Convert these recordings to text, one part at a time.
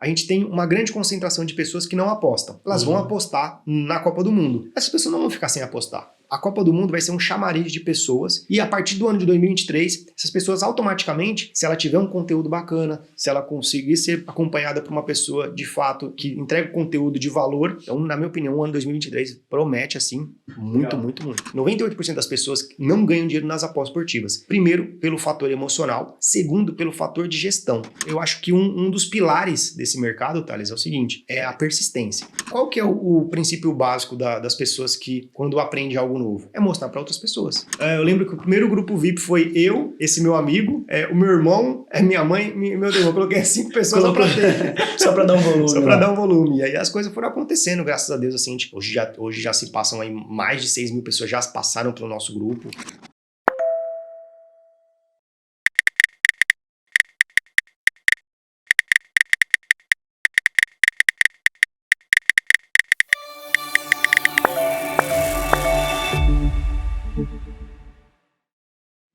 a gente tem uma grande concentração de pessoas que não apostam. Elas vão apostar na Copa do Mundo. Essas pessoas não vão ficar sem apostar. A Copa do Mundo vai ser um chamariz de pessoas e a partir do ano de 2023, essas pessoas automaticamente, se ela tiver um conteúdo bacana, se ela conseguir ser acompanhada por uma pessoa de fato que entrega conteúdo de valor, então, na minha opinião, o ano 2023 promete assim muito, muito, muito. 98% das pessoas não ganham dinheiro nas apostas esportivas. Primeiro, pelo fator emocional. Segundo, pelo fator de gestão. Eu acho que um dos pilares desse mercado, Thales, é o seguinte, é a persistência. Qual que é o princípio básico das pessoas que, quando aprende algo novo? É mostrar para outras pessoas. Eu lembro que o primeiro grupo VIP foi eu, esse meu amigo, o meu irmão, minha mãe, meu Deus, eu coloquei 5 pessoas só pra ter. Só pra dar um volume. Só pra dar um volume. E aí as coisas foram acontecendo, graças a Deus, assim, tipo, hoje já se passam aí mais de 6 mil pessoas já passaram pelo nosso grupo.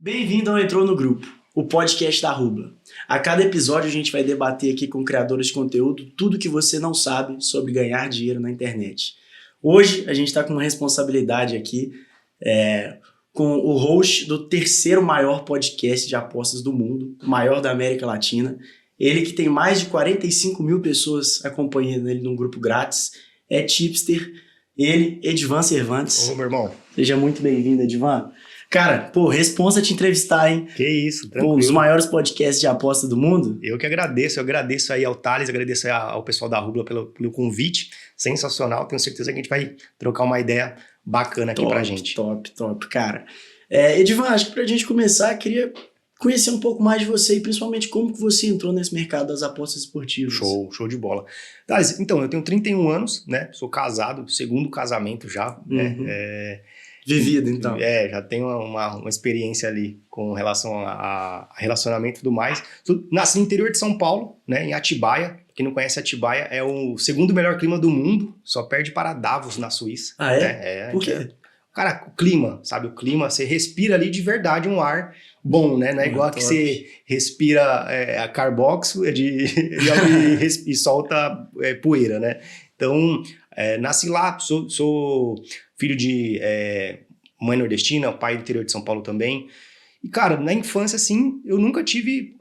Bem-vindo ao Entrou no Grupo, o podcast da Rubla. A cada episódio a gente vai debater aqui com criadores de conteúdo tudo que você não sabe sobre ganhar dinheiro na internet. Hoje a gente está com uma responsabilidade aqui com o host do terceiro maior podcast de apostas do mundo, maior da América Latina. Ele que tem mais de 45 mil pessoas acompanhando ele num grupo grátis, é tipster, ele, Edvan Cervantes. Ô, meu irmão. Seja muito bem-vindo, Edvan. Cara, responsa te entrevistar, hein? Que isso, tranquilo. Um dos maiores podcasts de aposta do mundo. Eu agradeço aí ao Thales, agradeço aí ao pessoal da Rubla pelo convite, sensacional, tenho certeza que a gente vai trocar uma ideia bacana aqui pra gente. Top, cara. Edvan, acho que pra gente começar, queria conhecer um pouco mais de você e principalmente como que você entrou nesse mercado das apostas esportivas. Show de bola. Thales, então, eu tenho 31 anos, né, sou casado, segundo casamento já, né, Vivido, então. Já tenho uma experiência ali com relação a relacionamento e tudo mais. Nasci no interior de São Paulo, né, em Atibaia. Quem não conhece Atibaia, é o segundo melhor clima do mundo, só perde para Davos, na Suíça. Ah, é? Né? Por quê? Cara, o clima, sabe? O clima, você respira ali de verdade um ar bom, né? Não é igual que você respira a carboxo e solta poeira, né? Então, nasci lá, sou filho de mãe nordestina, pai do interior de São Paulo também. E, cara, na infância, assim, eu nunca tive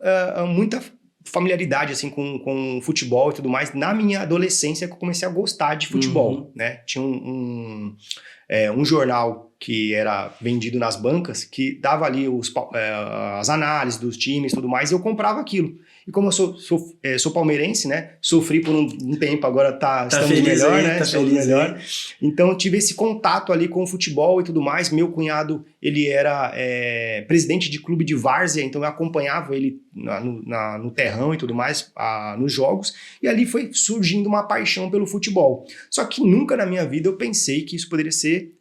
muita familiaridade, assim, com futebol e tudo mais. Na minha adolescência que eu comecei a gostar de futebol, né? Tinha um jornal que era vendido nas bancas, que dava ali as análises dos times e tudo mais, e eu comprava aquilo. E como eu sou palmeirense, né? Sofri por um tempo, agora estamos feliz melhor, aí, né? Estamos melhor. Aí. Então eu tive esse contato ali com o futebol e tudo mais. Meu cunhado, ele era presidente de clube de várzea, então eu acompanhava ele no terrão e tudo mais, nos jogos. E ali foi surgindo uma paixão pelo futebol. Só que nunca na minha vida eu pensei que isso poderia ser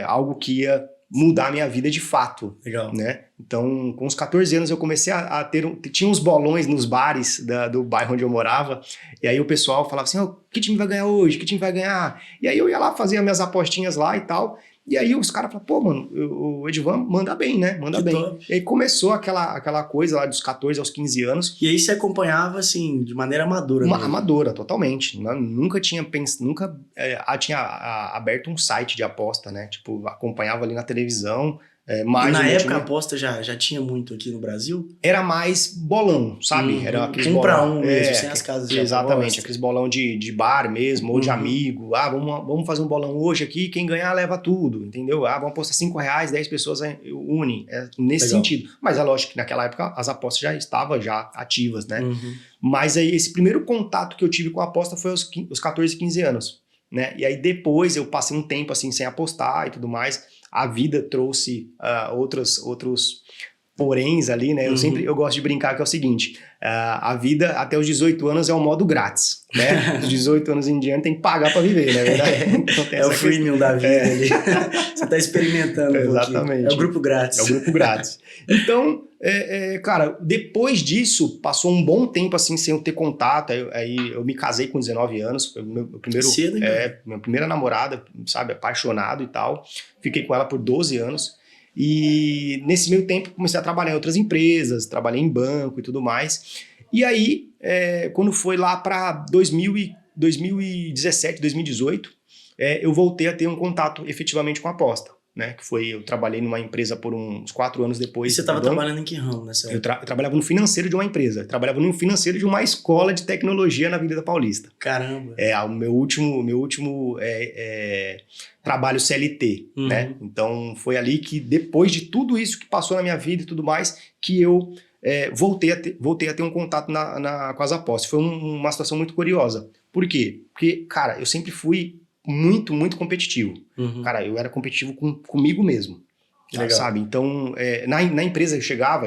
algo que ia mudar a minha vida de fato. Legal. Né? Então, com os 14 anos eu comecei a ter... Tinha uns bolões nos bares do bairro onde eu morava, e aí o pessoal falava assim, que time vai ganhar hoje? Que time vai ganhar? E aí eu ia lá, fazia minhas apostinhas lá e tal, e aí os caras falavam, pô, mano, o Edvan manda bem, né? Manda bem. Top. E aí começou aquela coisa lá dos 14 aos 15 anos. E aí você acompanhava, assim, de maneira amadora. Amadora, totalmente. Nunca tinha tinha aberto um site de aposta, né? Tipo, acompanhava ali na televisão. Mas na época a aposta já tinha muito aqui no Brasil? Era mais bolão, sabe? Era aqueles bolão. Pra um mesmo, sem as casas de exatamente, aposta. Aqueles bolão de bar mesmo, ou de amigo. Vamos fazer um bolão hoje aqui, quem ganhar leva tudo, entendeu? Vamos apostar R$5, 10 pessoas unem. Nesse sentido. Mas é lógico que naquela época as apostas já estavam ativas, né? Mas aí esse primeiro contato que eu tive com a aposta foi aos 14, 15 anos, né? E aí depois eu passei um tempo assim sem apostar e tudo mais. A vida trouxe outros poréns ali, né? Eu gosto de brincar que é o seguinte, a vida até os 18 anos é um modo grátis, né? Dos 18 anos em diante tem que pagar para viver, né? Então, é o freemium da vida ali. Você tá experimentando exatamente. É o grupo grátis. É o grupo grátis. Então, cara, depois disso, passou um bom tempo assim sem eu ter contato, aí eu me casei com 19 anos, foi meu primeiro, cedo, minha primeira namorada, sabe, apaixonado e tal, fiquei com ela por 12 anos, e nesse meio tempo comecei a trabalhar em outras empresas, trabalhei em banco e tudo mais, E aí, quando foi lá para 2017, 2018, eu voltei a ter um contato efetivamente com a aposta. Né, que foi, eu trabalhei numa empresa por uns 4 anos depois. E você estava trabalhando em que ramo nessa época? Eu trabalhava no financeiro de uma empresa, eu trabalhava no financeiro de uma escola de tecnologia na Avenida Paulista. Caramba! O meu último trabalho CLT, né? Então foi ali que, depois de tudo isso que passou na minha vida e tudo mais, que eu voltei a ter um contato com as apostas. Foi uma situação muito curiosa. Por quê? Porque, cara, eu sempre fui muito, muito competitivo. Cara, eu era competitivo comigo mesmo. Legal. Sabe? Então, na empresa eu chegava,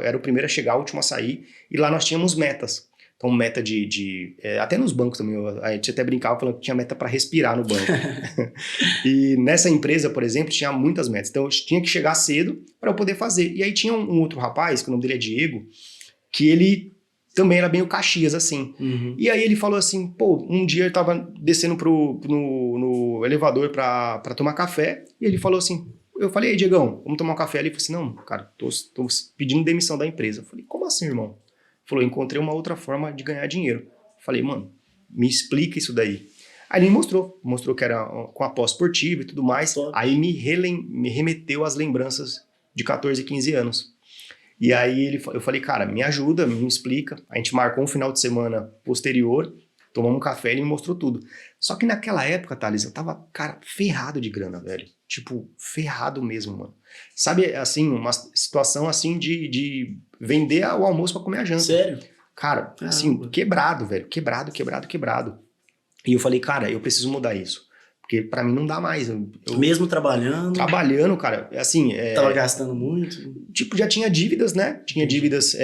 era o primeiro a chegar, o último a sair, e lá nós tínhamos metas. Então, meta até nos bancos também, a gente até brincava falando que tinha meta para respirar no banco. E nessa empresa, por exemplo, tinha muitas metas. Então, eu tinha que chegar cedo para eu poder fazer. E aí tinha um outro rapaz, que o nome dele é Diego, que ele também era bem o Caxias, assim. E aí ele falou assim, pô, um dia eu tava descendo no elevador pra tomar café, e ele falou assim, eu falei, ei, Diegão, vamos tomar um café ali? Ele falou assim, não, cara, tô pedindo demissão da empresa. Eu falei, como assim, irmão? Ele falou, encontrei uma outra forma de ganhar dinheiro. Eu falei, mano, me explica isso daí. Aí ele mostrou que era com a pós-esportiva e tudo mais. Top. Aí me remeteu às lembranças de 14, 15 anos. E aí eu falei, cara, me ajuda, me explica. A gente marcou um final de semana posterior, tomamos um café e ele me mostrou tudo. Só que naquela época, Thales, eu tava, cara, ferrado de grana, velho. Tipo, ferrado mesmo, mano. Sabe, assim, uma situação assim de vender o almoço pra comer a janta. Sério? Cara, assim, quebrado, velho. Quebrado. E eu falei, cara, eu preciso mudar isso. Porque pra mim não dá mais. Mesmo trabalhando? Trabalhando, cara, assim... Tava gastando muito? Tipo, já tinha dívidas, né? Tinha dívidas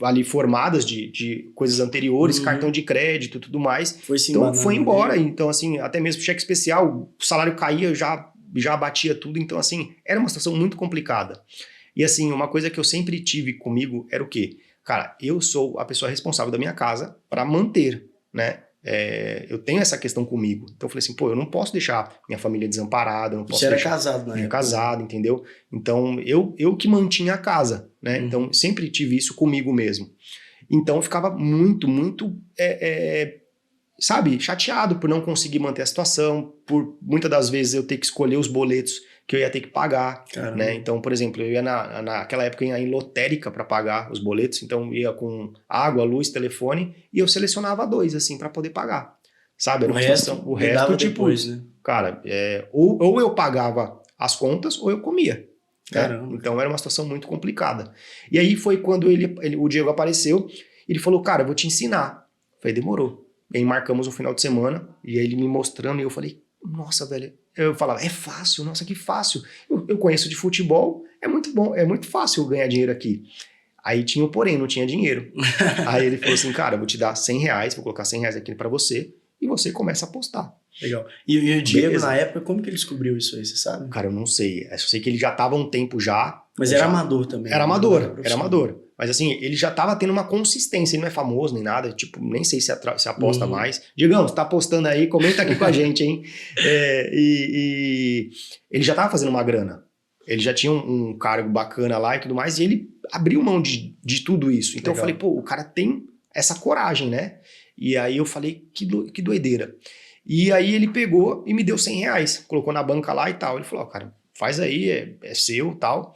ali formadas de coisas anteriores, cartão de crédito e tudo mais. Então, foi embora. Então, assim, até mesmo cheque especial, o salário caía, já batia tudo. Então, assim, era uma situação muito complicada. E, assim, uma coisa que eu sempre tive comigo era o quê? Cara, eu sou a pessoa responsável da minha casa para manter, né? Eu tenho essa questão comigo. Então eu falei assim, pô, eu não posso deixar minha família desamparada, eu não posso Você era deixar... casado, né? Eu era casado, entendeu? Então eu que mantinha a casa, né? Então sempre tive isso comigo mesmo. Então eu ficava muito, muito, sabe, chateado por não conseguir manter a situação, por muitas das vezes eu ter que escolher os boletos que eu ia ter que pagar, né? Então, por exemplo, eu ia naquela época eu ia em lotérica para pagar os boletos, então eu ia com água, luz, telefone, e eu selecionava 2, assim, para poder pagar, sabe? O resto tipo, depois, né? Cara, ou eu pagava as contas, ou eu comia. Caramba. Né? Então, era uma situação muito complicada. E aí foi quando o Diego apareceu, ele falou, cara, eu vou te ensinar. Eu falei, demorou. E aí marcamos um final de semana, e aí ele me mostrando, e eu falei, nossa, velho, eu falava, é fácil, nossa, que fácil. Eu conheço de futebol, é muito bom, é muito fácil ganhar dinheiro aqui. Aí tinha o porém, não tinha dinheiro. Aí ele falou assim, cara, eu vou te dar R$100, vou colocar R$100 aqui pra você, e você começa a apostar. Legal. E o Diego, beleza, na época, como que ele descobriu isso aí, você sabe? Cara, eu não sei. Eu sei que ele já tava há um tempo já. Mas era amador também. Era amador. Mas assim, ele já tava tendo uma consistência, ele não é famoso nem nada, tipo, nem sei se aposta mais. Diegão, você tá apostando aí, comenta aqui com a gente, hein? E ele já tava fazendo uma grana. Ele já tinha um cargo bacana lá e tudo mais, e ele abriu mão de tudo isso. Então legal. Eu falei, pô, o cara tem essa coragem, né? E aí eu falei, que doideira. E aí ele pegou e me deu R$100, colocou na banca lá e tal. Ele falou, cara, faz aí, é seu e tal.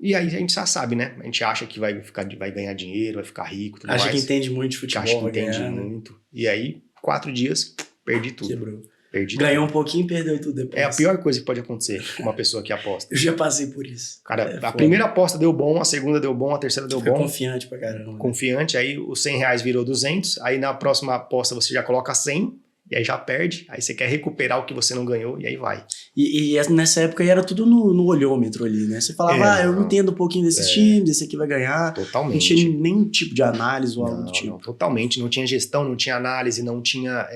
E aí a gente já sabe, né? A gente acha que vai ganhar dinheiro, vai ficar rico, tudo mais. Acha que entende muito de futebol. Acha que entende muito. E aí, 4 dias, perdi tudo. Quebrou. Perdi Ganhou tudo. Um pouquinho e perdeu tudo depois. É a pior coisa que pode acontecer com uma pessoa que aposta. Eu já passei por isso. Cara, a primeira aposta deu bom, a segunda deu bom, a terceira deu bom. Confiante pra caramba. Confiante, aí os R$100 virou 200, aí na próxima aposta você já coloca 100, e aí já perde, aí você quer recuperar o que você não ganhou, e aí vai. E nessa época era tudo no olhômetro ali, né? Você falava, eu entendo um pouquinho desses times, esse aqui vai ganhar. Totalmente. Não tinha nenhum tipo de análise ou algo do tipo. Não, totalmente. Não tinha gestão, não tinha análise, não tinha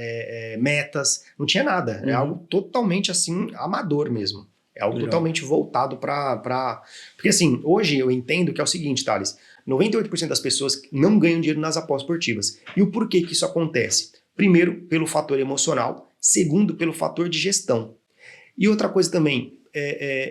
metas, não tinha nada. É algo totalmente, assim, amador mesmo. É algo totalmente voltado para... Porque, assim, hoje eu entendo que é o seguinte, Thales, 98% das pessoas não ganham dinheiro nas apostas esportivas. E o porquê que isso acontece? Primeiro, pelo fator emocional. Segundo, pelo fator de gestão. E outra coisa também,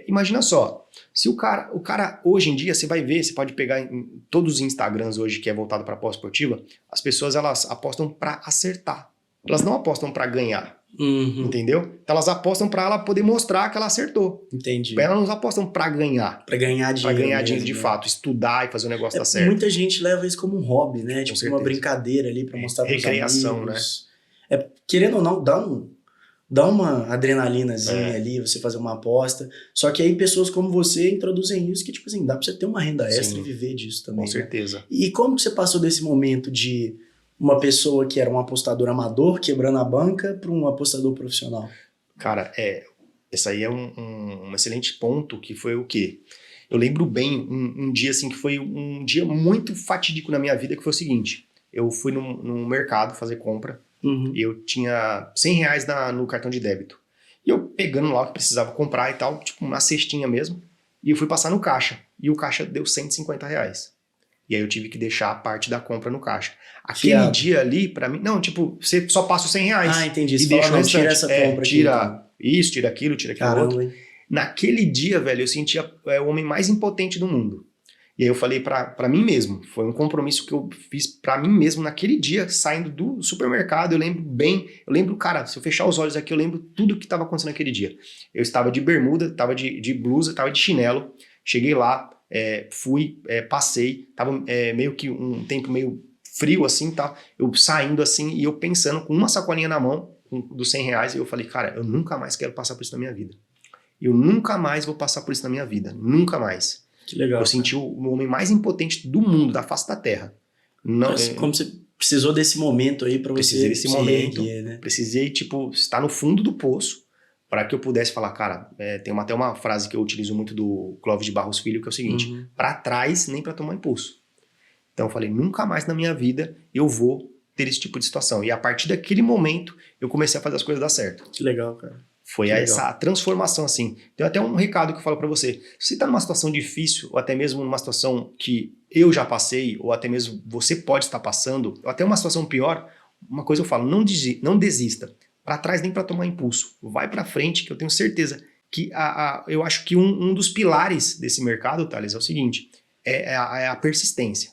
imagina só, se o cara hoje em dia, você vai ver, você pode pegar em todos os Instagrams hoje que é voltado para aposta esportiva, as pessoas elas apostam para acertar. Elas não apostam para ganhar, entendeu? Então elas apostam para ela poder mostrar que ela acertou. Entendi. Elas não apostam para ganhar. Para ganhar dinheiro. Para ganhar dinheiro mesmo, de né? fato, estudar e fazer o negócio dar certo. Muita gente leva isso como um hobby, né? Tipo certeza. uma brincadeira ali para mostrar para os Recreação, amigos. Querendo ou não, dá uma adrenalinazinha ali, você fazer uma aposta. Só que aí pessoas como você introduzem isso que, tipo assim, dá pra você ter uma renda extra Sim, e viver disso também. com certeza. Né? E como que você passou desse momento de uma pessoa que era um apostador amador, quebrando a banca, para um apostador profissional? Cara, esse aí é um excelente ponto, que foi o quê? Eu lembro bem um dia assim, que foi um dia muito fatídico na minha vida, que foi o seguinte: eu fui num mercado fazer compra, e eu tinha R$100 no cartão de débito. E eu pegando lá o que precisava comprar e tal, tipo uma cestinha mesmo, e eu fui passar no caixa. E o caixa deu R$150. E aí eu tive que deixar a parte da compra no caixa. Aquele dia ali, pra mim... Não, tipo, você só passa os R$100. Ah, entendi. E Você deixa fala, o não, tira restante. essa compra Tira aqui. Então. isso, tira aquilo outro. Hein? Naquele dia, velho, eu sentia o homem mais impotente do mundo. E aí eu falei pra mim mesmo, foi um compromisso que eu fiz pra mim mesmo naquele dia, saindo do supermercado. Eu lembro bem, cara, se eu fechar os olhos aqui, eu lembro tudo que estava acontecendo naquele dia. Eu estava de bermuda, estava de blusa, estava de chinelo, cheguei lá, fui, passei, tava meio que um tempo meio frio assim, tá? Eu saindo assim e eu pensando com uma sacolinha na mão, dos R$100, e eu falei, cara, eu nunca mais quero passar por isso na minha vida. Eu nunca mais vou passar por isso na minha vida, nunca mais. Que legal. Eu senti o homem mais impotente do mundo, da face da terra. Não, como você precisou desse momento aí pra você precisei desse momento, reerguer, né? Precisei, tipo, estar no fundo do poço para que eu pudesse falar, cara, tem até uma frase que eu utilizo muito do Clóvis de Barros Filho, que é o seguinte: para trás nem para tomar impulso. Então eu falei, nunca mais na minha vida eu vou ter esse tipo de situação. E a partir daquele momento eu comecei a fazer as coisas dar certo. Que legal, cara. Foi essa transformação, assim. Tem até um recado que eu falo pra você. Se você tá numa situação difícil, ou até mesmo numa situação que eu já passei, ou até mesmo você pode estar passando, ou até uma situação pior, uma coisa eu falo, não desista. Pra trás nem pra tomar impulso. Vai pra frente, que eu tenho certeza que eu acho que um dos pilares desse mercado, Thales, é o seguinte: é a persistência.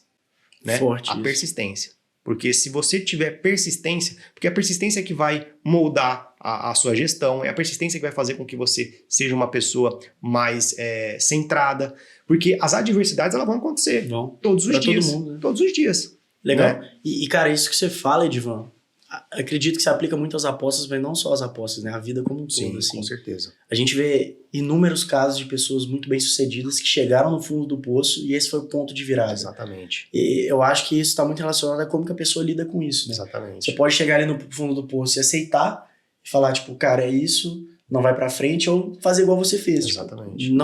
Né? Forte a isso. persistência. Porque se você tiver persistência, porque a persistência é que vai moldar a sua gestão, é a persistência que vai fazer com que você seja uma pessoa mais centrada, porque as adversidades elas vão acontecer todos os dias. Todo mundo, né? Todos os dias. Legal. Né? E, cara, isso que você fala, Edivan, acredito que se aplica muito às apostas, mas não só às apostas, né? A vida como um Sim, todo, assim. com certeza. A gente vê inúmeros casos de pessoas muito bem-sucedidas que chegaram no fundo do poço e esse foi o ponto de virada. Exatamente. E eu acho que isso está muito relacionado a como que a pessoa lida com isso, né? Exatamente. Você pode chegar ali no fundo do poço e aceitar e falar, tipo, cara, é isso, não vai pra frente, ou fazer igual você fez. Exatamente. Tipo,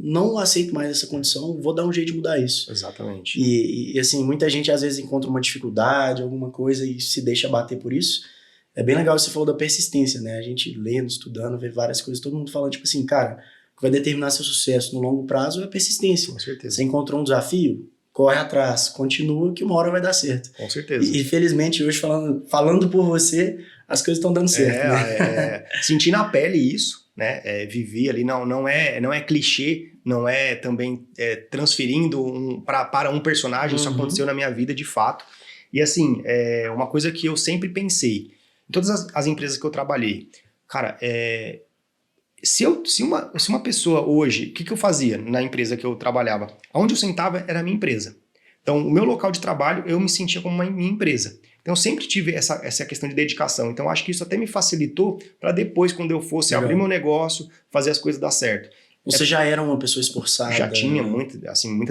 não aceito mais essa condição, vou dar um jeito de mudar isso. Exatamente. E assim, muita gente às vezes encontra uma dificuldade, alguma coisa e se deixa bater por isso. É bem legal, você falou da persistência, né? A gente lendo, estudando, vê várias coisas, todo mundo falando, tipo assim, cara, o que vai determinar seu sucesso no longo prazo é a persistência. Com certeza. Você encontrou um desafio, corre atrás, continua que uma hora vai dar certo. Com certeza. E felizmente hoje, falando por você, as coisas estão dando certo, né? Senti na pele isso, né? Vivi ali, não é clichê, não é também transferindo para um personagem, isso aconteceu na minha vida de fato. E assim, uma coisa que eu sempre pensei, em todas as empresas que eu trabalhei, cara, se uma pessoa hoje, o que eu fazia na empresa que eu trabalhava? Onde eu sentava era a minha empresa. Então, o meu local de trabalho, eu me sentia como uma minha empresa. Então, eu sempre tive essa questão de dedicação. Então, acho que isso até me facilitou para depois, quando eu fosse abrir meu negócio, fazer as coisas dar certo. Você já era uma pessoa esforçada? Já tinha muita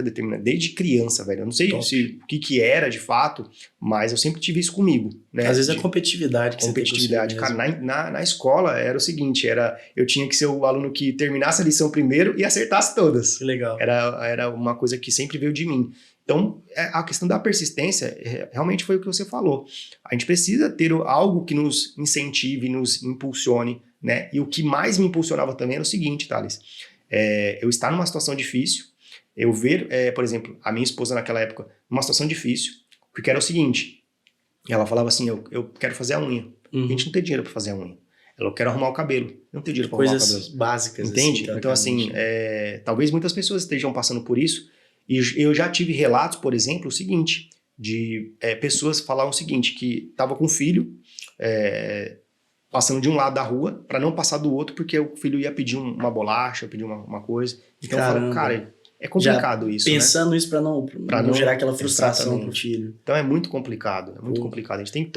determinação. Desde criança, velho. Eu não sei o que era de fato, mas eu sempre tive isso comigo. Né? Às vezes é competitividade que competitividade. Cara, na escola era o seguinte, eu tinha que ser o aluno que terminasse a lição primeiro e acertasse todas. Que legal. Era uma coisa que sempre veio de mim. Então, a questão da persistência realmente foi o que você falou. A gente precisa ter algo que nos incentive, nos impulsione, né? E o que mais me impulsionava também era o seguinte, Thales. Eu estar numa situação difícil, eu ver, por exemplo, a minha esposa naquela época, numa situação difícil, porque era o seguinte, ela falava assim, eu quero fazer a unha. A gente não tem dinheiro para fazer a unha. Eu quero arrumar o cabelo. Eu não tenho dinheiro para arrumar o cabelo. Coisas básicas. Entende? Assim, Então, assim, talvez muitas pessoas estejam passando por isso. E eu já tive relatos, por exemplo, o seguinte, de pessoas falaram o seguinte, que estava com um filho, passando de um lado da rua, para não passar do outro, porque o filho ia pedir uma bolacha, pedir uma coisa. Então, eu falo, cara, é complicado isso, pensando isso para não gerar aquela frustração pro filho. Então é muito complicado, complicado. A gente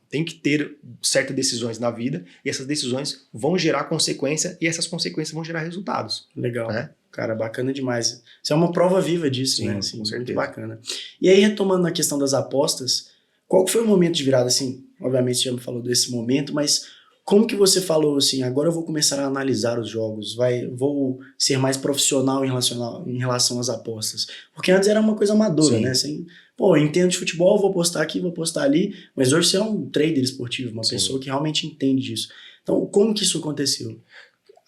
tem que ter certas decisões na vida, e essas decisões vão gerar consequência, e essas consequências vão gerar resultados. Legal, né? Cara, bacana demais. Isso é uma prova viva disso, Sim, né? Assim, com certeza. Muito bacana. E aí, retomando na questão das apostas, qual foi o momento de virada, assim? Obviamente, você já me falou desse momento, mas como que você falou assim, agora eu vou começar a analisar os jogos, vou ser mais profissional em relação às apostas? Porque antes era uma coisa amadora, Sim. né? Assim, eu entendo de futebol, vou apostar aqui, vou apostar ali, mas hoje você é um trader esportivo, uma pessoa que realmente entende disso. Então, como que isso aconteceu?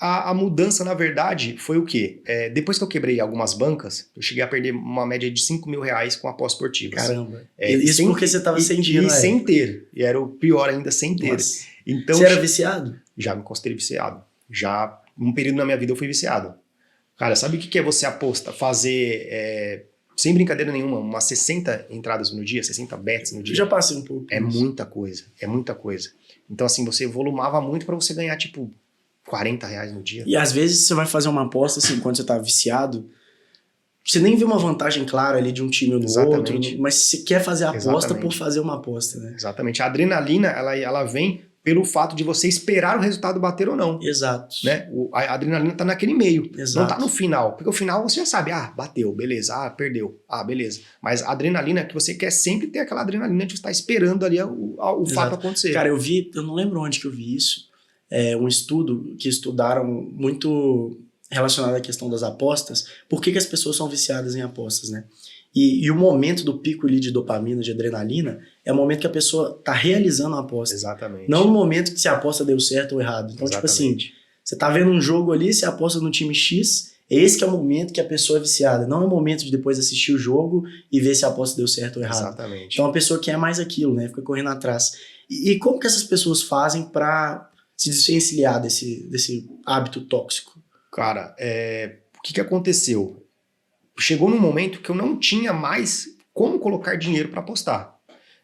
A mudança, na verdade, foi o quê? Depois que eu quebrei algumas bancas, eu cheguei a perder uma média de R$5.000 com apostas esportivas. Caramba. Isso porque você estava sem dinheiro, E sem ter. E era o pior ainda, sem ter. Nossa. Então, você era viciado? Já me considerei viciado. Já, um período na minha vida eu fui viciado. Cara, sabe o que é você fazer, sem brincadeira nenhuma, umas 60 entradas no dia, 60 bets no dia? Eu já passei um pouco. É muita coisa. Então, assim, você volumava muito para você ganhar, tipo, R$40 no dia. E às vezes você vai fazer uma aposta, assim, quando você tá viciado, você nem vê uma vantagem clara ali de um time ou do outro, mas você quer fazer a aposta por fazer uma aposta, né? Exatamente. A adrenalina, ela vem pelo fato de você esperar o resultado bater ou não. Exato. Né? A adrenalina tá naquele meio. Exato. Não tá no final. Porque o final você já sabe, bateu, beleza, perdeu, beleza. Mas a adrenalina é que você quer sempre ter aquela adrenalina de estar esperando ali o fato acontecer. Cara, eu não lembro onde que eu vi isso, um estudo que estudaram muito relacionado à questão das apostas, por que as pessoas são viciadas em apostas, né? E o momento do pico ali de dopamina, de adrenalina, é o momento que a pessoa tá realizando a aposta. Exatamente. Não no momento que se a aposta deu certo ou errado. Então, tipo assim, você tá vendo um jogo ali, você aposta no time X, esse que é o momento que a pessoa é viciada. Não é o momento de depois assistir o jogo e ver se a aposta deu certo ou errado. Exatamente. Então, a pessoa quer mais aquilo, né? Fica correndo atrás. E como que essas pessoas fazem para se desvencilhar desse hábito tóxico? Cara, o que aconteceu? Chegou num momento que eu não tinha mais como colocar dinheiro para apostar.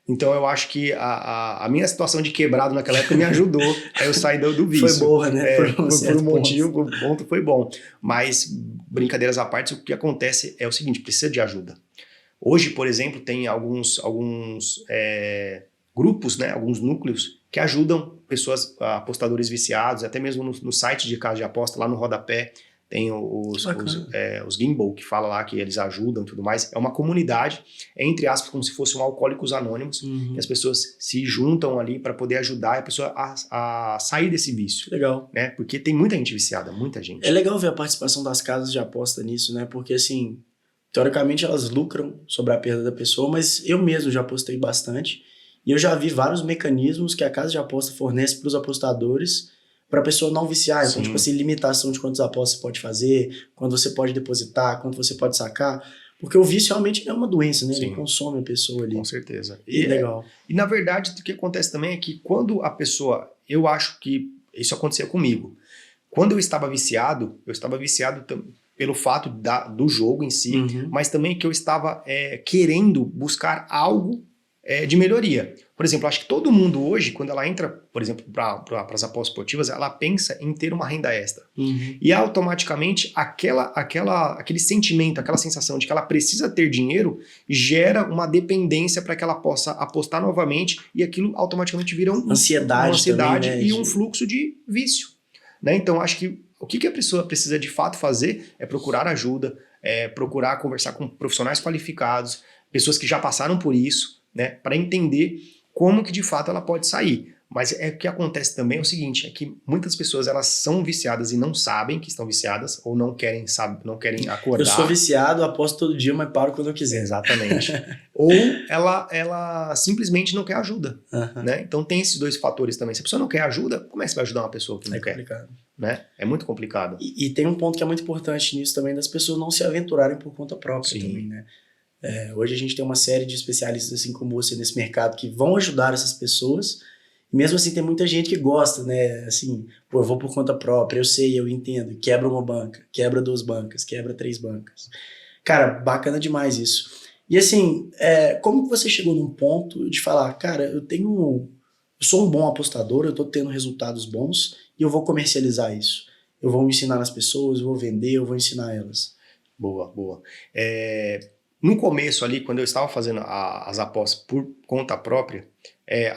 Então eu acho que a minha situação de quebrado naquela época me ajudou a eu sair do vício. Foi boa, né? Por um motivo, o ponto foi bom. Mas, brincadeiras à parte, o que acontece é o seguinte, precisa de ajuda. Hoje, por exemplo, tem alguns grupos, né, alguns núcleos que ajudam pessoas, apostadores viciados, até mesmo no site de casa de aposta, lá no rodapé, tem os Gimbal, que fala lá que eles ajudam e tudo mais. É uma comunidade, entre aspas, como se fosse um Alcoólicos Anônimos, que as pessoas se juntam ali para poder ajudar a pessoa a sair desse vício. Legal. Né? Porque tem muita gente viciada, muita gente. É legal ver a participação das casas de aposta nisso, né? Porque, assim, teoricamente elas lucram sobre a perda da pessoa, mas eu mesmo já apostei bastante e eu já vi vários mecanismos que a casa de aposta fornece para os apostadores para a pessoa não viciar. Então, tipo assim, limitação de quantas apostas você pode fazer, quando você pode depositar, quanto você pode sacar. Porque o vício realmente é uma doença, né? Sim. Ele consome a pessoa ali. Com certeza. Legal. E na verdade, o que acontece também é que quando a pessoa... Eu acho que isso acontecia comigo. Quando eu estava viciado pelo fato do jogo em si, mas também que eu estava querendo buscar algo de melhoria. Por exemplo, acho que todo mundo hoje, quando ela entra, por exemplo, para as apostas esportivas, ela pensa em ter uma renda extra. E automaticamente aquele sentimento, aquela sensação de que ela precisa ter dinheiro, gera uma dependência para que ela possa apostar novamente e aquilo automaticamente vira uma ansiedade também, né? E um fluxo de vício. Né? Então, acho que o que a pessoa precisa de fato fazer é procurar ajuda, procurar conversar com profissionais qualificados, pessoas que já passaram por isso, né, para entender como que de fato ela pode sair. Mas o que acontece também é o seguinte, é que muitas pessoas elas são viciadas e não sabem que estão viciadas, ou não querem acordar. Eu sou viciado, aposto todo dia, mas paro quando eu quiser. Exatamente. Ou ela simplesmente não quer ajuda. Né? Então tem esses dois fatores também. Se a pessoa não quer ajuda, como é que você vai ajudar uma pessoa que não quer? Complicado. Né? É muito complicado. E tem um ponto que é muito importante nisso também, das pessoas não se aventurarem por conta própria também, né? Hoje a gente tem uma série de especialistas assim como você nesse mercado que vão ajudar essas pessoas E mesmo assim tem muita gente que gosta, né? Assim, pô, eu vou por conta própria, eu sei, eu entendo. Quebra uma banca, quebra 2 bancas, quebra 3 bancas. Cara, bacana demais isso. E assim, como que você chegou num ponto de falar, cara, eu sou um bom apostador, eu tô tendo resultados bons e eu vou comercializar isso. Eu vou ensinar as pessoas, eu vou vender, eu vou ensinar elas. Boa, boa. No começo ali, quando eu estava fazendo as apostas por conta própria,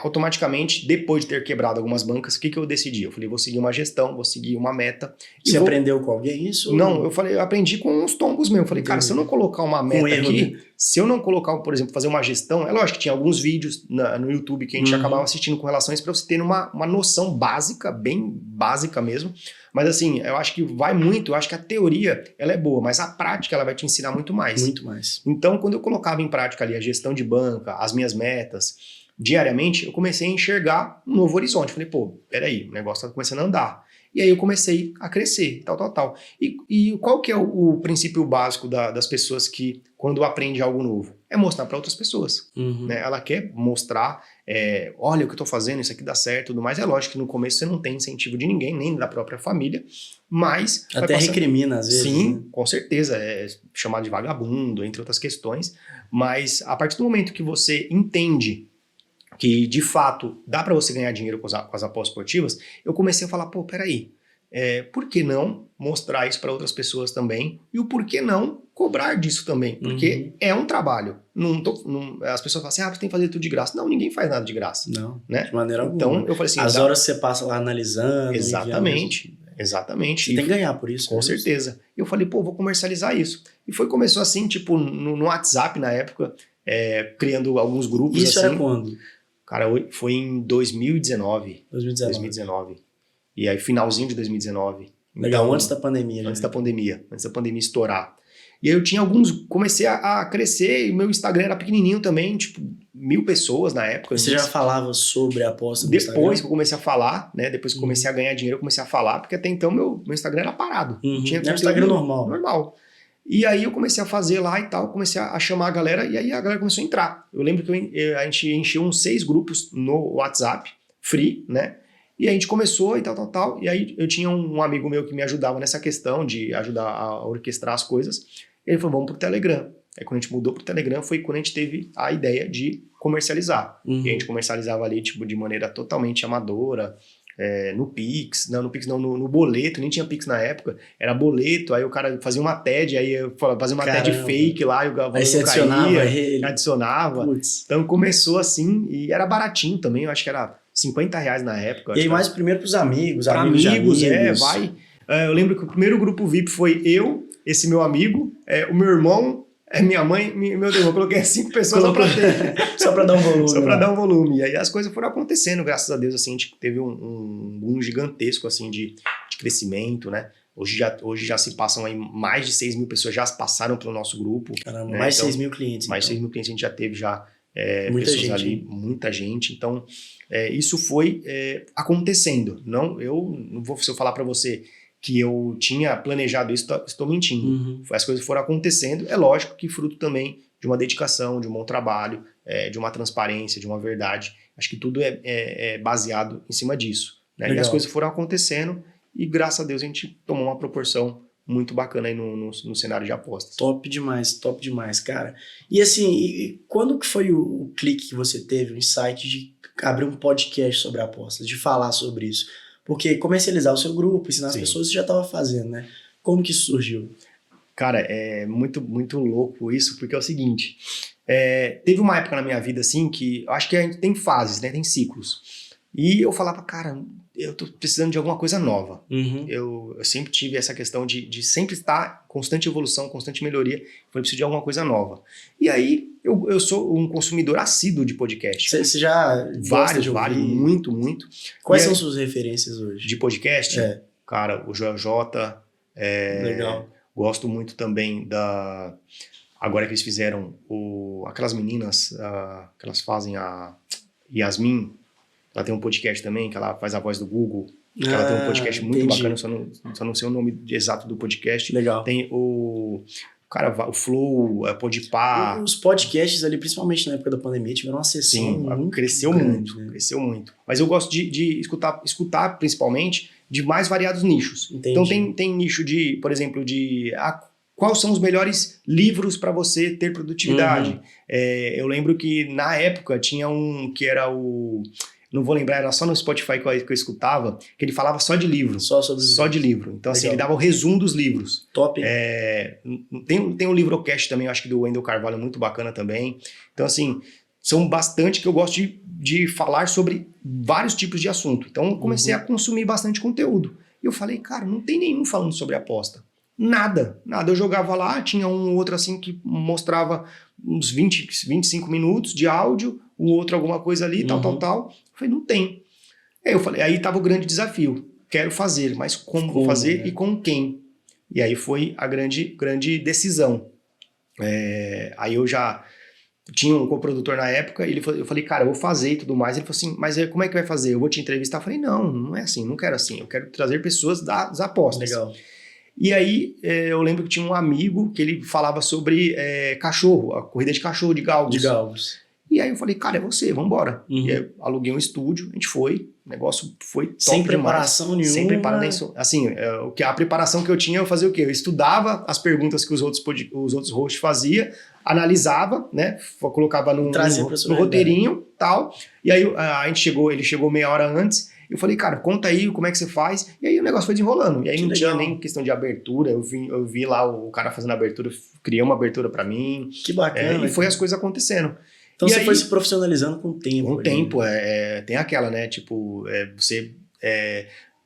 automaticamente, depois de ter quebrado algumas bancas, o que eu decidi? Eu falei, vou seguir uma gestão, vou seguir uma meta. Você aprendeu com alguém isso? Não, eu aprendi com uns tombos mesmo. Eu falei, cara, se eu não colocar uma meta aqui, né? Se eu não colocar, por exemplo, fazer uma gestão, é lógico que tinha alguns vídeos no YouTube que a gente acabava assistindo com relação a isso, para você ter uma noção básica, bem básica mesmo. Mas assim, eu acho que vai muito, eu acho que a teoria ela é boa, mas a prática ela vai te ensinar muito mais. Muito mais. Então, quando eu colocava em prática ali a gestão de banca, as minhas metas, diariamente, eu comecei a enxergar um novo horizonte. Falei, pô, peraí, o negócio tá começando a andar. E aí eu comecei a crescer, tal. E qual que é o princípio básico das pessoas que, quando aprende algo novo? É mostrar para outras pessoas. Né? Ela quer mostrar, olha o que eu tô fazendo, isso aqui dá certo, tudo mais. É lógico que no começo você não tem incentivo de ninguém, nem da própria família, mas... Até recrimina às vezes. Sim, né? Com certeza, é chamado de vagabundo, entre outras questões. Mas a partir do momento que você entende que de fato dá para você ganhar dinheiro com as apostas esportivas, eu comecei a falar, pô, peraí, por que não mostrar isso para outras pessoas também? E o porquê não cobrar disso também? Porque é um trabalho. As pessoas falam assim, você tem que fazer tudo de graça. Não, ninguém faz nada de graça. Não, né? de maneira alguma. Então eu falei assim... As horas que você passa lá analisando... Exatamente. Você tem que ganhar por isso. Com certeza. E eu falei, pô, vou comercializar isso. E começou assim, tipo, no WhatsApp na época, criando alguns grupos. Isso assim. era quando? Cara, foi em 2019. 2019. E aí, finalzinho de 2019. Legal, então, antes da pandemia. Antes da pandemia estourar. E aí eu tinha comecei a crescer, e meu Instagram era pequenininho também, tipo, 1.000 pessoas na época. Você já falava sobre a aposta no Depois Instagram? que eu comecei a falar, né, depois que eu comecei a ganhar dinheiro, eu comecei a falar, porque até então meu Instagram era parado. Tinha era Instagram normal. E aí eu comecei a fazer lá e tal, comecei a chamar a galera, e aí a galera começou a entrar. Eu lembro que a gente encheu uns 6 grupos no WhatsApp, free, né? E a gente começou e tal. E aí eu tinha um amigo meu que me ajudava nessa questão de ajudar a orquestrar as coisas. Ele falou, vamos pro Telegram. Aí quando a gente mudou pro Telegram foi quando a gente teve a ideia de comercializar. E a gente comercializava ali tipo, de maneira totalmente amadora, no Pix, no boleto, nem tinha Pix na época, era boleto, aí o cara fazia uma TED, aí eu fazia uma TED fake lá, e o valor adicionava. Puts. Então começou assim, e era baratinho também, eu acho que era R$50 na época. E aí mais primeiro pros amigos, pra amigos. Eu lembro que o primeiro grupo VIP foi eu, esse meu amigo, o meu irmão, minha mãe, meu Deus, eu coloquei 5 pessoas só pra dar um volume. Só pra dar um volume. E aí as coisas foram acontecendo, graças a Deus, assim, a gente teve um boom gigantesco, assim, de crescimento, né? Hoje já se passam aí mais de 6.000 pessoas, já passaram pelo nosso grupo. Caramba, né? mais de 6.000 clientes. Mais de 6.000 clientes a gente já teve muita pessoas gente, ali, muita gente. Então, isso foi acontecendo. Se eu falar pra você que eu tinha planejado isso, estou mentindo. As coisas foram acontecendo. É lógico que fruto também de uma dedicação, de um bom trabalho, de uma transparência, de uma verdade. Acho que tudo é baseado em cima disso. Né? E as coisas foram acontecendo e, graças a Deus, a gente tomou uma proporção muito bacana aí no cenário de apostas. Top demais, cara. E assim, quando que foi o clique que você teve, o insight de abrir um podcast sobre apostas, de falar sobre isso? Porque comercializar o seu grupo, ensinar as pessoas, você já estava fazendo, né? Como que isso surgiu? Cara, é muito, muito louco isso, porque é o seguinte, teve uma época na minha vida, assim, que eu acho que a gente tem fases, né? Tem ciclos. E eu falava, cara, eu tô precisando de alguma coisa nova. Eu sempre tive essa questão de sempre estar em constante evolução, constante melhoria. Eu falei, preciso de alguma coisa nova. E aí, eu sou um consumidor assíduo de podcast. Você já vários, muito. Quais são suas referências hoje? De podcast? Cara, o Joel J. Legal. Gosto muito também agora que eles fizeram aquelas meninas que elas fazem, a Yasmin. Ela tem um podcast também, que ela faz a voz do Google. Ela tem um podcast muito bacana, só não sei o nome exato do podcast. Legal. Tem Cara, o Flow, a Podpah... Os podcasts ali, principalmente na época da pandemia, tiveram uma sessão muito cresceu grande, muito, né? cresceu muito. Mas eu gosto de escutar principalmente de mais variados nichos. Entendi. Então tem nicho de, por exemplo, quais são os melhores livros para você ter produtividade. Eu lembro que na época tinha um que era o... Não vou lembrar, era só no Spotify que eu escutava, que ele falava só de livro. Só de livro. Então, assim, ele dava o resumo dos livros. Top. Tem o Livrocast também, eu acho que do Wendel Carvalho, muito bacana também. Então, assim, são bastante que eu gosto de falar sobre vários tipos de assunto. Então, eu comecei a consumir bastante conteúdo. E eu falei, cara, não tem nenhum falando sobre aposta. Nada. Eu jogava lá, tinha um outro assim que mostrava uns 20, 25 minutos de áudio, o outro alguma coisa ali, tal. Eu falei, não tem. Aí tava o grande desafio. Quero fazer, mas como vou fazer, né? E com quem? E aí foi a grande decisão. Aí eu já tinha um coprodutor na época, eu falei, cara, eu vou fazer e tudo mais. Ele falou assim, mas como é que vai fazer? Eu vou te entrevistar? Eu falei, não é assim, não quero assim. Eu quero trazer pessoas das apostas. Legal. E aí, eu lembro que tinha um amigo que ele falava sobre cachorro, a corrida de cachorro, de galgos. E aí eu falei, cara, é você, vambora. E aí eu aluguei um estúdio, a gente foi, o negócio foi top sem demais. Preparação nenhuma. Sem preparação. Assim, a preparação que eu tinha, eu fazia o quê? Eu estudava as perguntas que os outros hosts faziam, analisava, né? Colocava no roteirinho e tal. E aí ele chegou meia hora antes. Eu falei, cara, conta aí como é que você faz. E aí o negócio foi desenrolando. E aí não tinha nem questão de abertura. Eu vi lá o cara fazendo a abertura, criou uma abertura pra mim. Que bacana. E foi as coisas acontecendo. Então você foi se profissionalizando com o tempo. Com o tempo, tem aquela, né? Tipo, você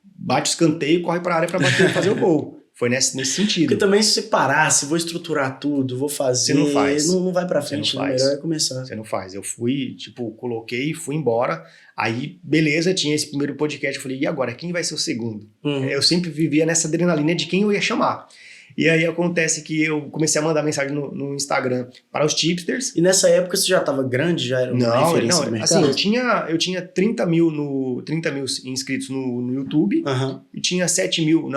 bate o escanteio e corre pra área pra bater e fazer o gol. Foi nesse sentido. Porque também se você parasse, vou estruturar tudo, vou fazer... Você não faz. Não vai pra frente, né? Melhor é começar. Você não faz. Eu fui, coloquei, fui embora. Aí, beleza, tinha esse primeiro podcast. Eu falei, e agora? Quem vai ser o segundo? Eu sempre vivia nessa adrenalina de quem eu ia chamar. E aí acontece que eu comecei a mandar mensagem no Instagram para os tipsters. E nessa época você já estava grande? Já era uma referência no mercado? Assim, eu tinha 30 mil inscritos no YouTube. E tinha 17 mil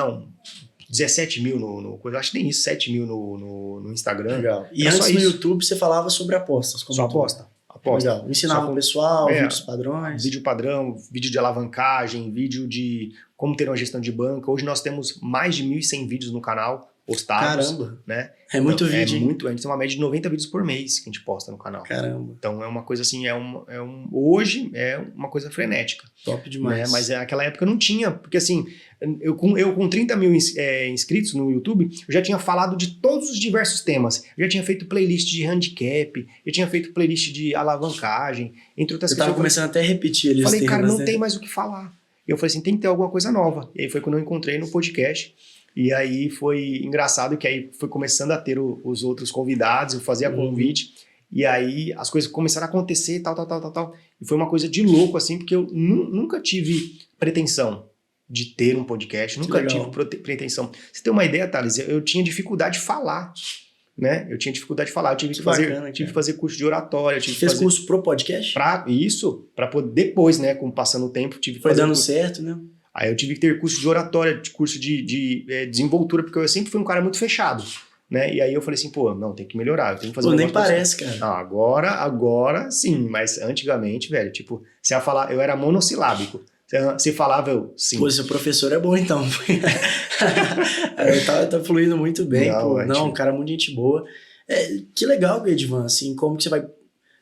acho que tem isso, 7 mil no Instagram. Legal. E antes no YouTube você falava sobre apostas? Só aposta. Legal. Ensinava o pessoal, vídeos padrões. Vídeo padrão, vídeo de alavancagem, vídeo de como ter uma gestão de banca. Hoje nós temos mais de 1.100 vídeos no canal postados. Caramba! Né? É muito vídeo, hein? A gente tem uma média de 90 vídeos por mês que a gente posta no canal. Caramba! Então é uma coisa assim, hoje é uma coisa frenética. Top demais. Né? Mas naquela época não tinha, porque assim, eu com 30 mil inscritos no YouTube, eu já tinha falado de todos os diversos temas. Eu já tinha feito playlist de handicap, eu tinha feito playlist de alavancagem, entre outras coisas. Eu tava começando até a repetir ali os temas. Falei, cara, não tem mais o que falar. E eu falei assim, tem que ter alguma coisa nova. E aí foi quando eu encontrei no podcast. E aí foi engraçado que aí foi começando a ter os outros convidados, eu fazia convite, e aí as coisas começaram a acontecer, tal. E foi uma coisa de louco, assim, porque eu nunca tive pretensão de ter um podcast, nunca tive pretensão. Você tem uma ideia, Thales? Eu tinha dificuldade de falar, né? Eu tive que fazer curso de oratória. Fez curso pro podcast? Para poder depois, né, passando o tempo, tive que fazer dando curso. Certo, né? Aí eu tive que ter curso de oratória, curso de desenvoltura, porque eu sempre fui um cara muito fechado, né? E aí eu falei assim, não, tem que melhorar, eu tenho que fazer nem parece, cara. Não, agora sim, mas antigamente, velho, tipo, você ia falar, eu era monossilábico. Você falava, sim. Pô, seu professor é bom, então. tá fluindo muito bem, um cara muito gente boa. Que legal, Edivan, assim, como que você vai...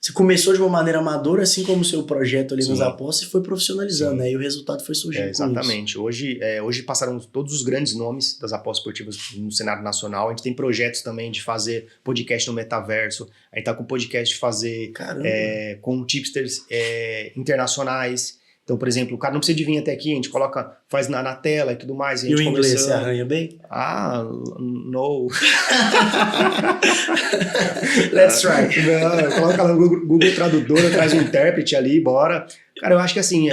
Você começou de uma maneira amadora, assim como o seu projeto ali nas apostas, e foi profissionalizando, né? E o resultado foi surgindo. Exatamente. Hoje passaram todos os grandes nomes das apostas esportivas no cenário nacional. A gente tem projetos também de fazer podcast no metaverso. A gente tá com podcast de fazer com tipsters internacionais. Então, por exemplo, o cara não precisa de vir até aqui, a gente faz na tela e tudo mais. E o inglês, você arranha bem? No. Let's try. Não, coloca lá no Google Tradutor, traz um intérprete ali, bora. Cara, eu acho que assim,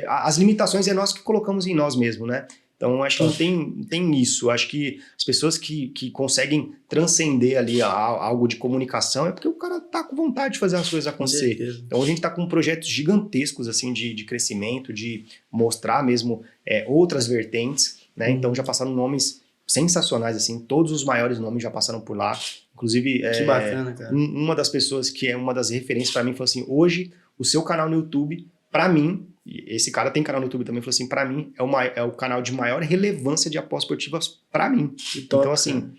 as limitações é nós que colocamos em nós mesmos, né? Então, acho que não tem isso. Acho que as pessoas que conseguem transcender ali algo de comunicação é porque o cara tá com vontade de fazer as coisas acontecer. Então, a gente tá com projetos gigantescos, assim, de crescimento, de mostrar mesmo outras vertentes, né? Então, já passaram nomes sensacionais, assim, todos os maiores nomes já passaram por lá. Inclusive, Que bacana, cara. Uma das pessoas que é uma das referências pra mim falou assim, hoje o seu canal no YouTube, pra mim, e esse cara tem canal no YouTube também, falou assim, pra mim é o canal de maior relevância de apostas esportivas pra mim. Que top, Então assim,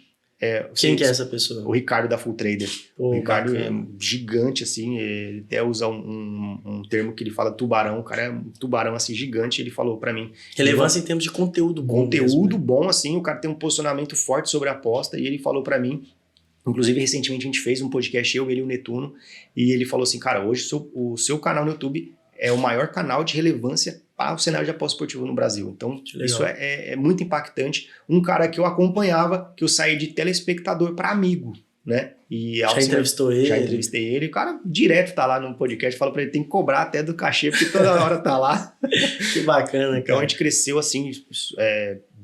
quem que é essa pessoa? o Ricardo da Full Trader. Pô, o Ricardo bacana. é gigante, assim, ele até usa um termo que ele fala tubarão, o cara é um tubarão, assim, gigante, ele falou pra mim. Relevância em termos de conteúdo bom. Conteúdo mesmo, né? bom, assim, o cara tem um posicionamento forte sobre a aposta, e ele falou pra mim, inclusive recentemente a gente fez um podcast, eu, ele e o Netuno, e ele falou assim, cara, hoje o seu canal no YouTube é o maior canal de relevância para o cenário de aposta esportiva no Brasil. Então, isso é muito impactante. Um cara que eu acompanhava, que eu saí de telespectador para amigo, né? E Já entrevistou ele? Já entrevistei ele. O cara direto tá lá no podcast, fala para ele, tem que cobrar até do cachê, porque toda hora tá lá. Que bacana, cara. Então, a gente cresceu assim, de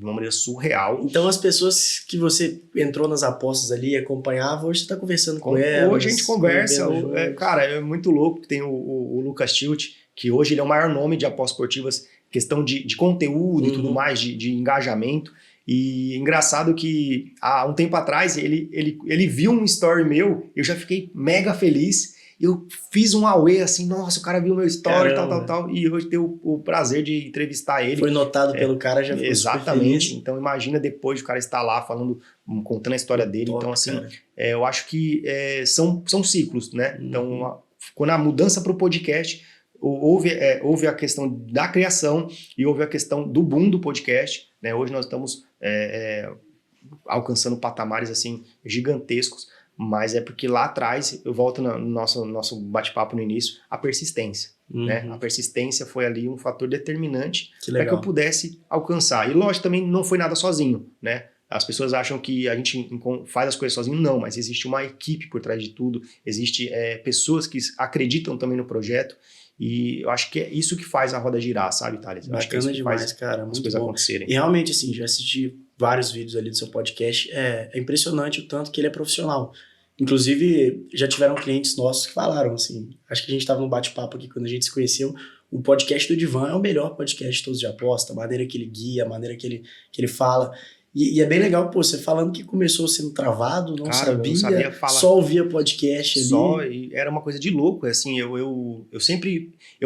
uma maneira surreal. Então, as pessoas que você entrou nas apostas ali, acompanhava, hoje você tá conversando com elas. Hoje a gente conversa. Cara, é muito louco. Tem o Lucas Tilt, que hoje ele é o maior nome de apostas esportivas, questão de conteúdo e tudo mais, de engajamento. E engraçado que há um tempo atrás ele viu um story meu, eu já fiquei mega feliz. Eu fiz um auê assim, nossa, o cara viu meu story, tal. E hoje tenho o prazer de entrevistar ele. Foi notado pelo cara, já ficou exatamente. Então imagina depois o cara estar lá falando, contando a história dele. Top, então assim, eu acho que são ciclos, né? Então quando a mudança para o podcast, houve a questão da criação e houve a questão do boom do podcast, né? Hoje nós estamos alcançando patamares assim gigantescos, mas é porque lá atrás, eu volto no nosso bate-papo no início, a persistência. Né? A persistência foi ali um fator determinante para que eu pudesse alcançar. E lógico, também não foi nada sozinho, né? As pessoas acham que a gente faz as coisas sozinho. Não, mas existe uma equipe por trás de tudo, existe pessoas que acreditam também no projeto. E eu acho que é isso que faz a roda girar, sabe, Thales? Eu acho que é isso que demais, faz cara, as coisas acontecerem. E realmente, assim, já assisti vários vídeos ali do seu podcast. É impressionante o tanto que ele é profissional. Inclusive, já tiveram clientes nossos que falaram, assim, acho que a gente estava num bate-papo aqui quando a gente se conheceu, o podcast do Edivan é o melhor podcast de todos de aposta, a maneira que ele guia, a maneira que ele fala. E é bem legal, pô, você falando que começou sendo travado, não sabia falar. Só ouvia podcast ali. E era uma coisa de louco, assim, eu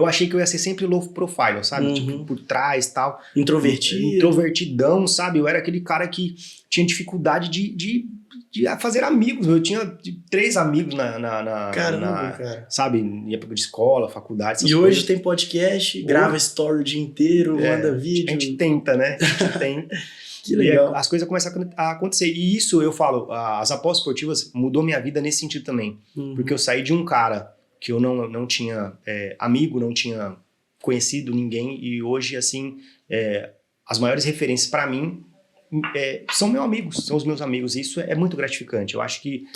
achei que eu ia ser sempre low profile, sabe? Tipo, por trás e tal. Introvertidão, sabe? Eu era aquele cara que tinha dificuldade de fazer amigos. Eu tinha 3 amigos cara. Sabe, em época de escola, faculdade, essas E coisas. hoje tem podcast, grava story o dia inteiro, manda vídeo. A gente tenta, né? Que legal. E as coisas começam a acontecer. E isso, eu falo, as apostas esportivas mudou minha vida nesse sentido também. Porque eu saí de um cara que eu não tinha amigo, não tinha conhecido ninguém. E hoje, assim, as maiores referências para mim são são os meus amigos. E isso é muito gratificante. Eu acho que,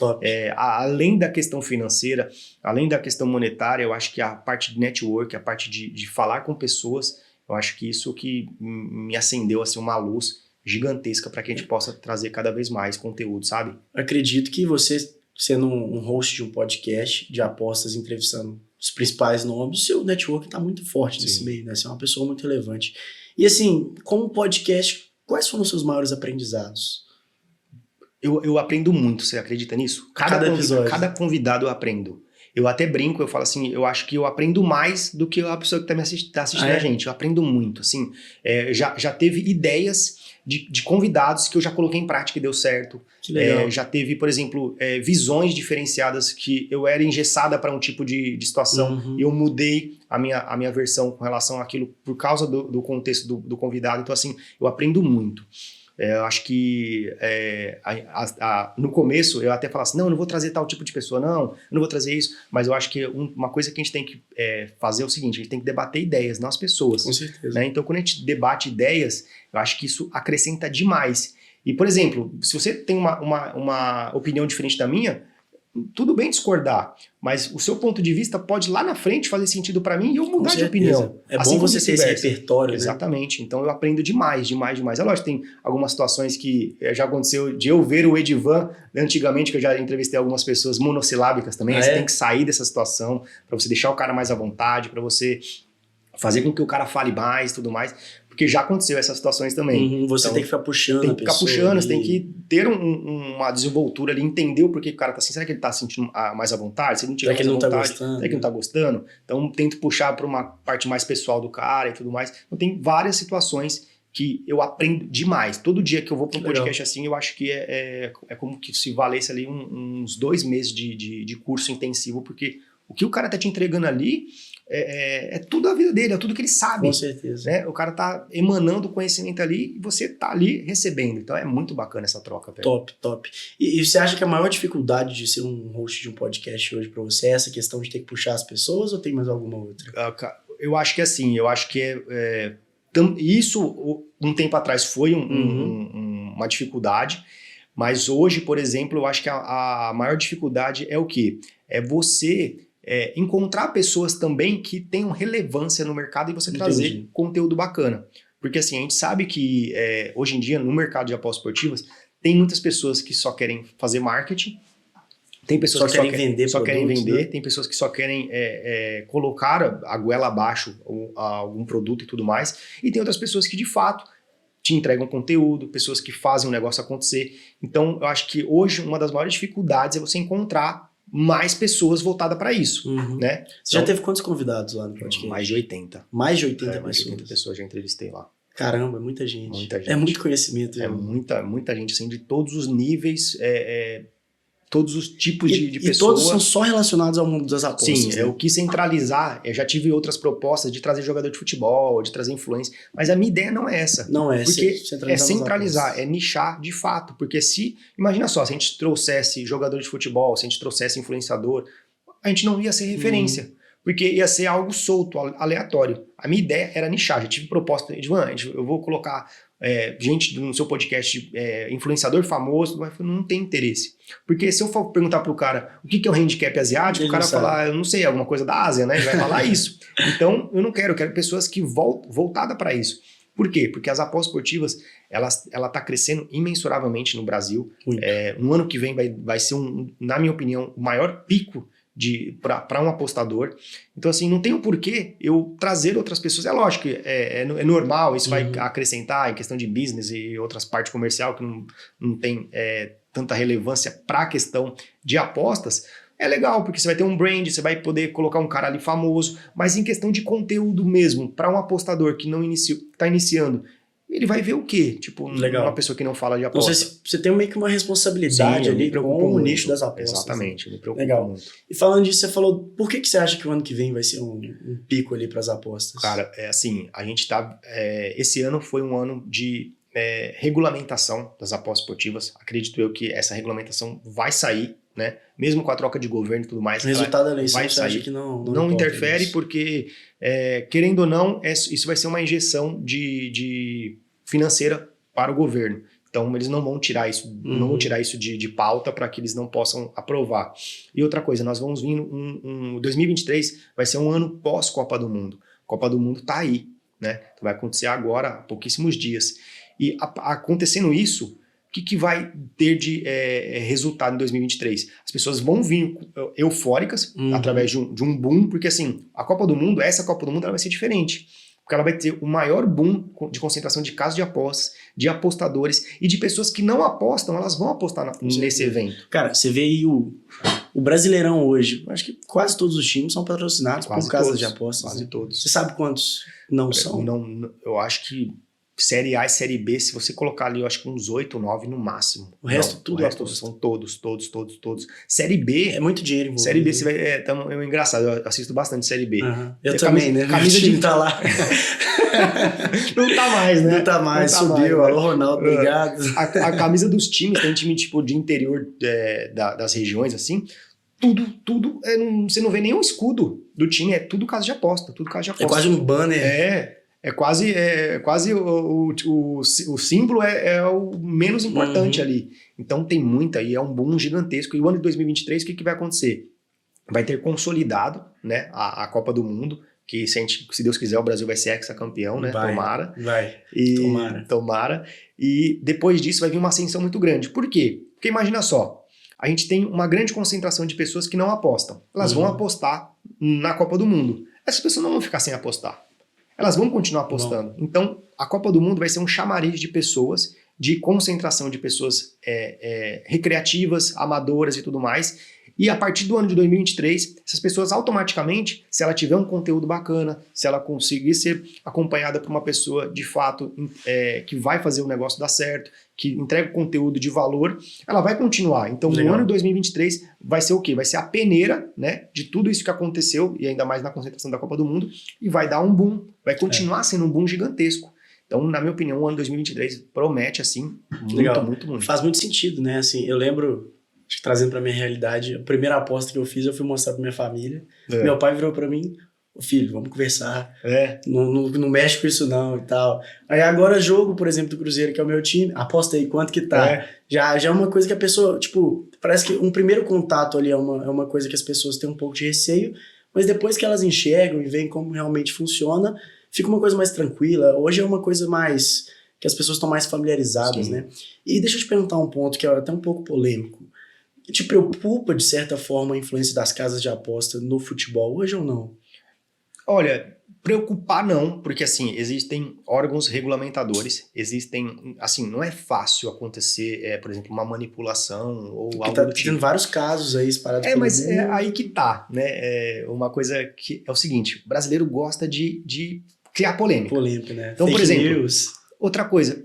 além da questão financeira, além da questão monetária, eu acho que a parte de network, a parte de falar com pessoas, eu acho que isso que me acendeu assim, uma luz gigantesca para que a gente possa trazer cada vez mais conteúdo, sabe? Acredito que você, sendo um host de um podcast de apostas, entrevistando os principais nomes, o seu network está muito forte nesse meio, né? Você é uma pessoa muito relevante. E assim, como podcast, quais foram os seus maiores aprendizados? Eu aprendo muito, você acredita nisso? Cada episódio. Cada convidado eu aprendo. Eu até brinco, eu falo assim, eu acho que eu aprendo mais do que a pessoa que tá assistindo a gente. Eu aprendo muito, assim. Já teve ideias de convidados que eu já coloquei em prática e deu certo. Que legal. Já teve, por exemplo, visões diferenciadas que eu era engessada para um tipo de situação e eu mudei a minha versão com relação àquilo por causa do contexto do convidado. Então, assim, eu aprendo muito. Eu acho que no começo eu até falava assim, não, eu não vou trazer tal tipo de pessoa, não, eu não vou trazer isso, mas eu acho que uma coisa que a gente tem que fazer é o seguinte, a gente tem que debater ideias, não as pessoas. Com certeza. Né? Então, quando a gente debate ideias, eu acho que isso acrescenta demais. E, por exemplo, se você tem uma opinião diferente da minha, tudo bem discordar, mas o seu ponto de vista pode lá na frente fazer sentido para mim e eu mudar de opinião. É bom você ter esse repertório, exatamente. Né? Então eu aprendo demais. É lógico, tem algumas situações que já aconteceu de eu ver o Edivan, antigamente, que eu já entrevistei algumas pessoas monossilábicas também, você tem que sair dessa situação para você deixar o cara mais à vontade, para você fazer com que o cara fale mais e tudo mais. Porque já aconteceu essas situações também. Você Então, tem que ficar puxando tem a que ficar pessoa puxando, ali. você tem que ter uma desenvoltura ali, entender o porquê que o cara tá assim. Será que ele tá sentindo mais à vontade? Se ele não tiver Será que ele mais não à tá vontade, gostando? será que ele não tá gostando? Então, tento puxar para uma parte mais pessoal do cara e tudo mais. Então, tem várias situações que eu aprendo demais. Todo dia que eu vou para um Legal. podcast assim, eu acho que é como que se valesse ali uns 2 meses de curso intensivo, porque o que o cara tá te entregando ali é tudo a vida dele, é tudo que ele sabe. Com certeza. Né? O cara tá emanando conhecimento ali e você tá ali recebendo. Então é muito bacana essa troca, velho. Top, top. E você acha que a maior dificuldade de ser um host de um podcast hoje pra você é essa questão de ter que puxar as pessoas ou tem mais alguma outra? Eu acho que assim, eu acho que isso um tempo atrás foi uma dificuldade, mas hoje, por exemplo, eu acho que a maior dificuldade é o quê? É você encontrar pessoas também que tenham relevância no mercado e você trazer conteúdo bacana. Porque assim, a gente sabe que hoje em dia, no mercado de apostas esportivas, tem muitas pessoas que só querem fazer marketing, tem pessoas que só querem vender, né? Tem pessoas que só querem colocar a goela abaixo algum produto e tudo mais, e tem outras pessoas que de fato te entregam conteúdo, pessoas que fazem o negócio acontecer. Então, eu acho que hoje uma das maiores dificuldades é você encontrar mais pessoas voltadas para isso, né? Você já teve quantos convidados lá no podcast? Mais de 80. Mais de 80 pessoas? Mais de 80 pessoas já entrevistei lá. Caramba, muita gente. Muita gente. É muito conhecimento. Muita gente, assim, de todos os níveis, todos os tipos de pessoas. E todos são só relacionados ao mundo das apostas. Sim, né? Eu quis centralizar, eu já tive outras propostas de trazer jogador de futebol, de trazer influência, mas a minha ideia não é essa. Não é, porque é centralizar, é nichar de fato, porque imagina só, se a gente trouxesse jogador de futebol, se a gente trouxesse influenciador, a gente não ia ser referência, porque ia ser algo solto, aleatório. A minha ideia era nichar, já tive proposta, eu vou colocar gente no seu podcast, influenciador famoso, mas não tem interesse. Porque se eu for perguntar pro cara o que é o handicap asiático, o cara vai falar, eu não sei, alguma coisa da Ásia, né? Ele vai falar isso. Então, eu quero pessoas que voltadas para isso. Por quê? Porque as apostas esportivas, ela tá crescendo imensuravelmente no Brasil. No ano que vem vai ser, na minha opinião, o maior pico para um apostador. Então, assim, não tem o porquê eu trazer outras pessoas. É lógico que é normal, isso vai acrescentar em questão de business e outras partes comercial que não tem tanta relevância para a questão de apostas. É legal, porque você vai ter um brand, você vai poder colocar um cara ali famoso, mas em questão de conteúdo mesmo, para um apostador que está iniciando, ele vai ver o quê? Tipo, uma pessoa que não fala de aposta. Não sei se você tem meio que uma responsabilidade ali com o nicho das apostas. Exatamente, me preocupa muito. E falando disso, você falou, por que você acha que o ano que vem vai ser um pico ali para as apostas? Cara, assim, a gente tá... esse ano foi um ano de regulamentação das apostas esportivas. Acredito eu que essa regulamentação vai sair, né? Mesmo com a troca de governo e tudo mais. O resultado da eleição vai sair. Que não interfere isso. Porque, querendo ou não, isso vai ser uma injeção de financeira para o governo. Então, eles não vão tirar isso, não vão tirar isso de pauta para que eles não possam aprovar. E outra coisa, nós vamos vir 2023 vai ser um ano pós-Copa do Mundo. Copa do Mundo tá aí, né? Vai acontecer agora, há pouquíssimos dias. E acontecendo isso, o que vai ter de resultado em 2023? As pessoas vão vir eufóricas através de um boom, porque assim, essa Copa do Mundo ela vai ser diferente. Porque ela vai ter o maior boom de concentração de casos de apostas, de apostadores e de pessoas que não apostam, elas vão apostar nesse evento. Cara, você vê aí o Brasileirão hoje, acho que quase todos os times são patrocinados por casas de apostas. Quase todos. Você sabe quantos não são? Eu acho que Série A e Série B, se você colocar ali, eu acho que uns 8 ou 9 no máximo. O resto tudo são todos. Série B... É muito dinheiro envolvido. Série B, você vai, é engraçado, eu assisto bastante Série B. Eu também, né? Camisa de tá lá. Não tá mais, né? Não tá mais, subiu. Alô, Ronaldo, obrigado. A camisa dos times, tem time tipo de interior das regiões, assim, tudo você não vê nenhum escudo do time, é tudo casa de aposta, É quase um banner. É quase o símbolo é o menos importante ali. Então tem muita, e é um boom gigantesco. E o ano de 2023, o que vai acontecer? Vai ter consolidado, né, a Copa do Mundo, que se Deus quiser o Brasil vai ser hexacampeão, né? Tomara. Tomara. E depois disso vai vir uma ascensão muito grande. Por quê? Porque imagina só, a gente tem uma grande concentração de pessoas que não apostam. Elas vão apostar na Copa do Mundo. Essas pessoas não vão ficar sem apostar. elas vão continuar apostando. Então, a Copa do Mundo vai ser um chamariz de pessoas, de concentração de pessoas recreativas, amadoras e tudo mais. E a partir do ano de 2023, essas pessoas automaticamente, se ela tiver um conteúdo bacana, se ela conseguir ser acompanhada por uma pessoa de fato que vai fazer o negócio dar certo, que entrega conteúdo de valor, ela vai continuar. Então, no ano de 2023 vai ser o quê? Vai ser a peneira, né, de tudo isso que aconteceu, e ainda mais na concentração da Copa do Mundo, e vai dar um boom, vai continuar sendo um boom gigantesco. Então, na minha opinião, o ano 2023 promete, assim, muito. Faz muito sentido, né? Assim, eu lembro, acho que trazendo pra minha realidade, a primeira aposta que eu fiz, eu fui mostrar pra minha família. Meu pai virou pra mim, filho, vamos conversar. Não mexe com isso não e tal. Aí agora jogo, por exemplo, do Cruzeiro, que é o meu time, aposta aí, quanto que tá? Já é uma coisa que a pessoa, tipo, parece que um primeiro contato ali é uma coisa que as pessoas têm um pouco de receio, mas depois que elas enxergam e veem como realmente funciona, fica uma coisa mais tranquila. Hoje é uma coisa mais que as pessoas estão mais familiarizadas, Sim. né? E deixa eu te perguntar um ponto que é até um pouco polêmico. Te preocupa, de certa forma, a influência das casas de aposta no futebol hoje ou não? Olha, preocupar não, porque assim, existem órgãos regulamentadores, existem, assim, não é fácil acontecer, por exemplo, uma manipulação ou porque algo do tipo. Tem vários casos aí espalhados pelo mundo. É aí que tá, né? Uma coisa que é o seguinte, o brasileiro gosta de criar polêmica. Polêmica, né? Então, por exemplo, outra coisa,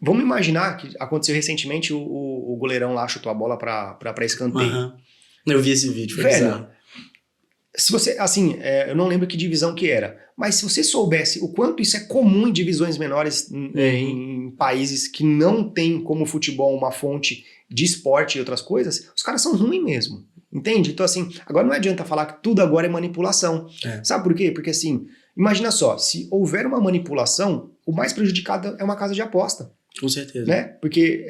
vamos imaginar que aconteceu recentemente o goleirão lá chutou a bola pra escanteio. Uhum. Eu vi esse vídeo, foi bizarro. Se você, assim, eu não lembro que divisão que era, mas se você soubesse o quanto isso é comum em divisões menores em países que não tem como futebol uma fonte de esporte e outras coisas, os caras são ruins mesmo, entende? Então assim, agora não adianta falar que tudo agora é manipulação. Sabe por quê? Porque assim, imagina só, se houver uma manipulação, o mais prejudicado é uma casa de aposta. Com certeza. Né? Porque,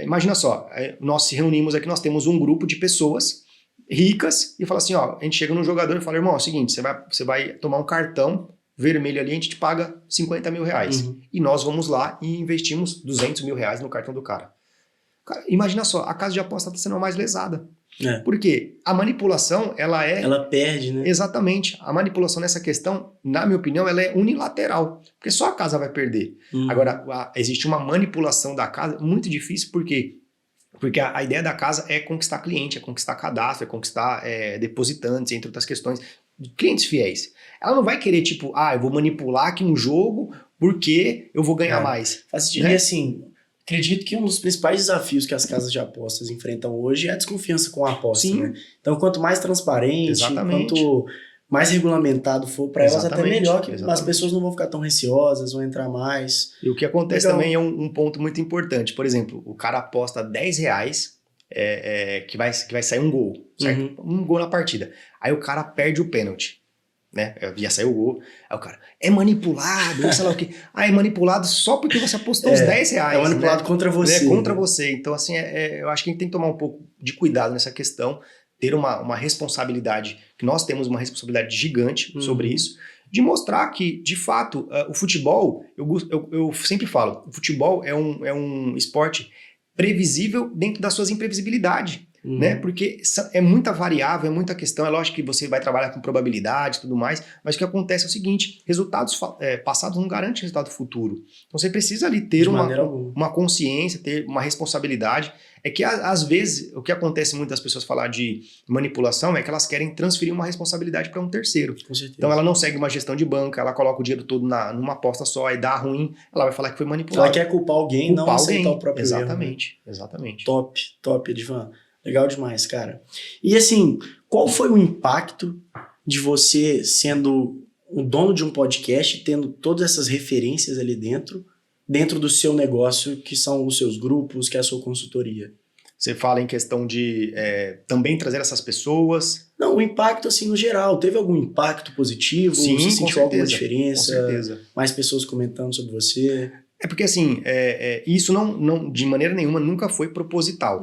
imagina só, nós se reunimos aqui, nós temos um grupo de pessoas ricas e fala assim, ó, a gente chega no jogador e fala, irmão, é o seguinte, você vai tomar um cartão vermelho ali, a gente te paga 50 mil reais. E nós vamos lá e investimos 200 mil reais no cartão do cara. Cara, imagina só, a casa de aposta está sendo a mais lesada. Por quê? A manipulação, ela perde, né? Exatamente. A manipulação nessa questão, na minha opinião, ela é unilateral. Porque só a casa vai perder. Agora, existe uma manipulação da casa muito difícil, por quê? Porque a ideia da casa é conquistar cliente, é conquistar cadastro, é conquistar depositantes, entre outras questões, clientes fiéis. Ela não vai querer, tipo, eu vou manipular aqui um jogo porque eu vou ganhar mais. Faz sentido. Né? E assim, acredito que um dos principais desafios que as casas de apostas enfrentam hoje é a desconfiança com a aposta. Sim. Né? Então, quanto mais transparente, quanto mais regulamentado for para elas, até melhor, que as pessoas não vão ficar tão receosas, vão entrar mais. E o que acontece também é um ponto muito importante. Por exemplo, o cara aposta 10 reais que vai sair um gol, certo? Um gol na partida. Aí o cara perde o pênalti, né? Já saiu o gol. Aí o cara, é manipulado, sei lá o quê. É manipulado só porque você apostou os 10 reais. É manipulado, né? Contra você. Contra você. Então, assim, eu acho que a gente tem que tomar um pouco de cuidado nessa questão, ter uma responsabilidade, que nós temos uma responsabilidade gigante sobre isso, de mostrar que, de fato, o futebol, eu sempre falo, o futebol é um esporte previsível dentro das suas imprevisibilidades, né? Porque é muita variável, é muita questão, é lógico que você vai trabalhar com probabilidade e tudo mais, mas o que acontece é o seguinte, resultados passados não garantem resultado futuro. Então você precisa ali ter uma consciência, ter uma responsabilidade. É que, às vezes, o que acontece muito das pessoas falar de manipulação é que elas querem transferir uma responsabilidade para um terceiro. Com certeza. Então ela não segue uma gestão de banca, ela coloca o dinheiro todo numa aposta só, aí dá ruim, ela vai falar que foi manipulado. Ela quer culpar alguém, não aceitar o próprio erro. Exatamente. Top, Edivan. Legal demais, cara. E assim, qual foi o impacto de você sendo o dono de um podcast, tendo todas essas referências ali dentro do seu negócio, que são os seus grupos, que é a sua consultoria? Você fala em questão de também trazer essas pessoas? Não, o impacto assim no geral. Teve algum impacto positivo? Sim, você sentiu alguma diferença? Com certeza. Mais pessoas comentando sobre você? É porque assim, isso não de maneira nenhuma nunca foi proposital.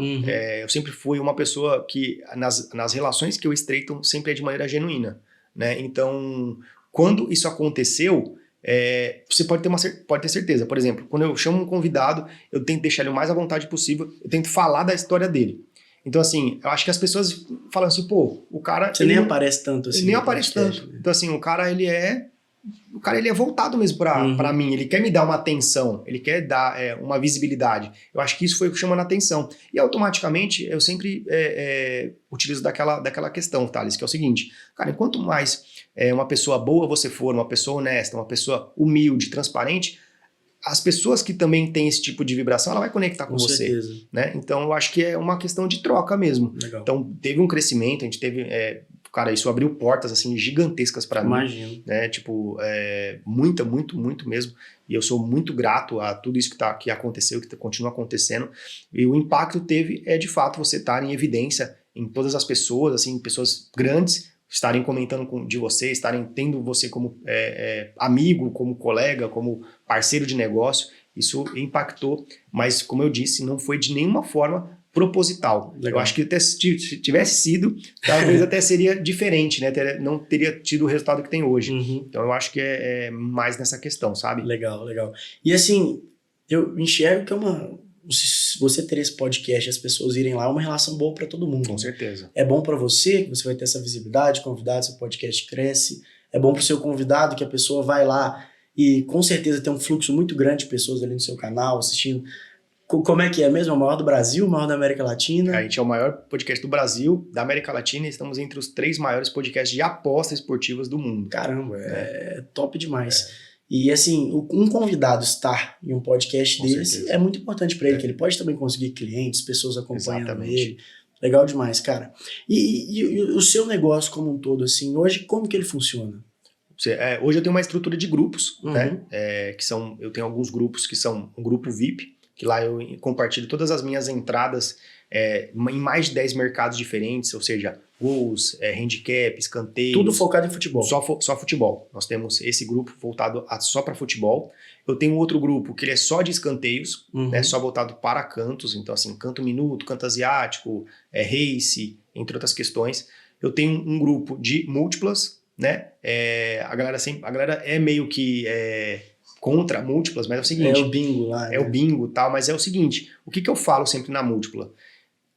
Eu sempre fui uma pessoa que nas relações que eu estreito sempre é de maneira genuína, né? Então, quando isso aconteceu, você pode ter certeza. Por exemplo, quando eu chamo um convidado, eu tento deixar ele o mais à vontade possível, eu tento falar da história dele. Então assim, eu acho que as pessoas falam assim, pô, o cara... Você nem aparece tanto assim. Nem aparece tanto. Né? Então assim, o cara ele é o cara ele é voltado mesmo pra mim, ele quer me dar uma atenção, ele quer dar uma visibilidade. Eu acho que isso foi o que chamando a atenção. E automaticamente eu sempre utilizo daquela questão, Thales, que é o seguinte, cara, enquanto mais uma pessoa boa você for, uma pessoa honesta, uma pessoa humilde, transparente, as pessoas que também têm esse tipo de vibração, ela vai conectar com você. Certeza. Né? Então eu acho que é uma questão de troca mesmo. Legal. Então teve um crescimento, a gente teve... cara, isso abriu portas, assim, gigantescas para mim. Imagino. Né? Tipo, muito mesmo. E eu sou muito grato a tudo isso que aconteceu, que continua acontecendo. E o impacto teve, de fato, você estar em evidência em todas as pessoas, assim, pessoas grandes, estarem comentando de você, estarem tendo você como amigo, como colega, como parceiro de negócio. Isso impactou, mas, como eu disse, não foi de nenhuma forma proposital. Legal. Eu acho que até se tivesse sido, talvez até seria diferente, né? Não teria tido o resultado que tem hoje. Então eu acho que é mais nessa questão, sabe? Legal. E assim, eu enxergo que se você ter esse podcast e as pessoas irem lá, é uma relação boa para todo mundo. Com certeza. É bom para você, que você vai ter essa visibilidade, convidado, seu podcast cresce. É bom para o seu convidado, que a pessoa vai lá e com certeza tem um fluxo muito grande de pessoas ali no seu canal, assistindo. Como é que é mesmo? É o maior do Brasil, o maior da América Latina? A gente é o maior podcast do Brasil, da América Latina, e estamos entre os 3 maiores podcasts de apostas esportivas do mundo. Caramba, é top demais. E assim, um convidado estar em um podcast desse é muito importante para ele, que ele pode também conseguir clientes, pessoas acompanhando ele. Legal demais, cara. E o seu negócio como um todo, assim, hoje, como que ele funciona? Hoje eu tenho uma estrutura de grupos, né? Eu tenho alguns grupos que são um grupo VIP, que lá eu compartilho todas as minhas entradas em mais de 10 mercados diferentes, ou seja, gols, handicap, escanteios. Tudo focado em futebol. Só futebol. Nós temos esse grupo voltado só para futebol. Eu tenho outro grupo que ele é só de escanteios, né, só voltado para cantos, então assim, canto minuto, canto asiático, race, entre outras questões. Eu tenho um grupo de múltiplas, né? A galera é meio que... contra múltiplas, mas é o seguinte... É o bingo lá. É o bingo e tal, mas é o seguinte, o que eu falo sempre na múltipla?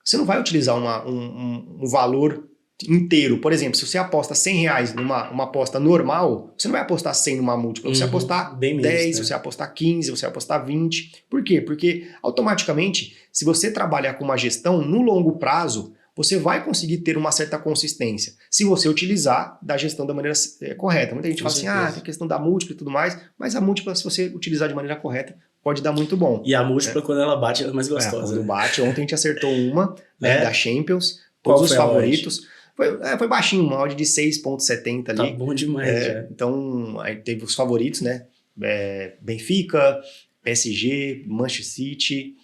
Você não vai utilizar um valor inteiro. Por exemplo, se você aposta R$100 numa aposta normal, você não vai apostar 100 numa múltipla, você vai apostar bem 10, menos, né? você vai apostar 15, você vai apostar 20. Por quê? Porque automaticamente, se você trabalhar com uma gestão no longo prazo, você vai conseguir ter uma certa consistência, se você utilizar da gestão da maneira correta. Muita gente fala assim, tem questão da múltipla e tudo mais, mas a múltipla, se você utilizar de maneira correta, pode dar muito bom. E a múltipla, quando ela bate, ela é mais gostosa. Quando bate, ontem a gente acertou uma da Champions, Qual todos os foi a favoritos. Foi baixinho, uma odd de 6,70 ali. Tá bom demais, já. Então, aí teve os favoritos, né? Benfica, PSG, Manchester City,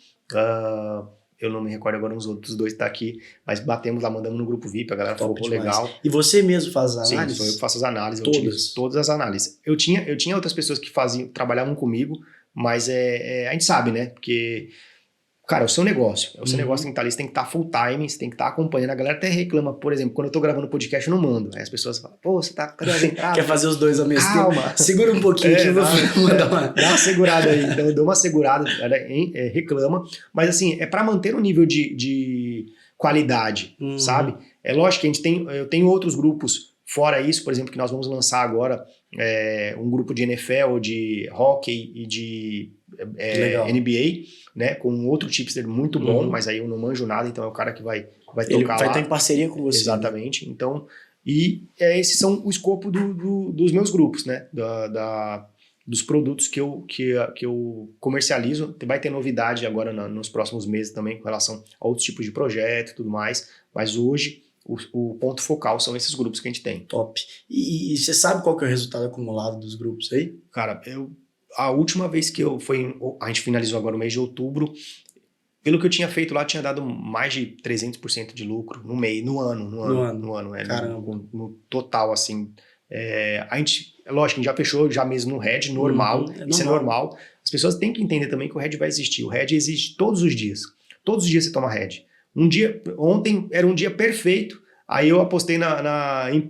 eu não me recordo agora os outros dois que tá aqui, mas batemos lá, mandamos no grupo VIP, a galera falou, legal. E você mesmo faz as análises? Sim, sou eu que faço as análises, Todas? eu utilizo todas as análises. Eu tinha outras pessoas que trabalhavam comigo, mas a gente sabe, né? Porque, cara, é o seu negócio. É o seu negócio tem que estar ali, você tem que estar full time, você tem que estar acompanhando. A galera até reclama, por exemplo, quando eu tô gravando podcast, eu não mando. Aí as pessoas falam, pô, você tá... Cadê as entradas? Quer fazer os dois ao mesmo tempo? Calma. Segura um pouquinho que eu vou mandar uma... Dá uma segurada aí. Então eu dou uma segurada, reclama. Mas assim, é pra manter um nível de qualidade, sabe? É lógico que eu tenho outros grupos fora isso, por exemplo, que nós vamos lançar agora um grupo de NFL, de hockey e de NBA, né, com outro tipster muito bom, mas aí eu não manjo nada, então é o cara que vai tocar Ele vai lá. estar em parceria com você. Exatamente. Né? Então, esses são o escopo dos meus grupos, né, dos produtos que eu comercializo. Vai ter novidade agora nos próximos meses também com relação a outros tipos de projeto e tudo mais, mas hoje o ponto focal são esses grupos que a gente tem. Top. E você sabe qual que é o resultado acumulado dos grupos aí? Cara, a última vez que a gente finalizou agora o mês de outubro, pelo que eu tinha feito lá, tinha dado mais de 300% de lucro no ano. Caramba. No total, assim. Lógico, a gente já fechou já mesmo no hedge, normal. Isso é normal. As pessoas têm que entender também que o hedge vai existir. O hedge existe todos os dias. Todos os dias você toma hedge. Ontem era um dia perfeito, aí eu apostei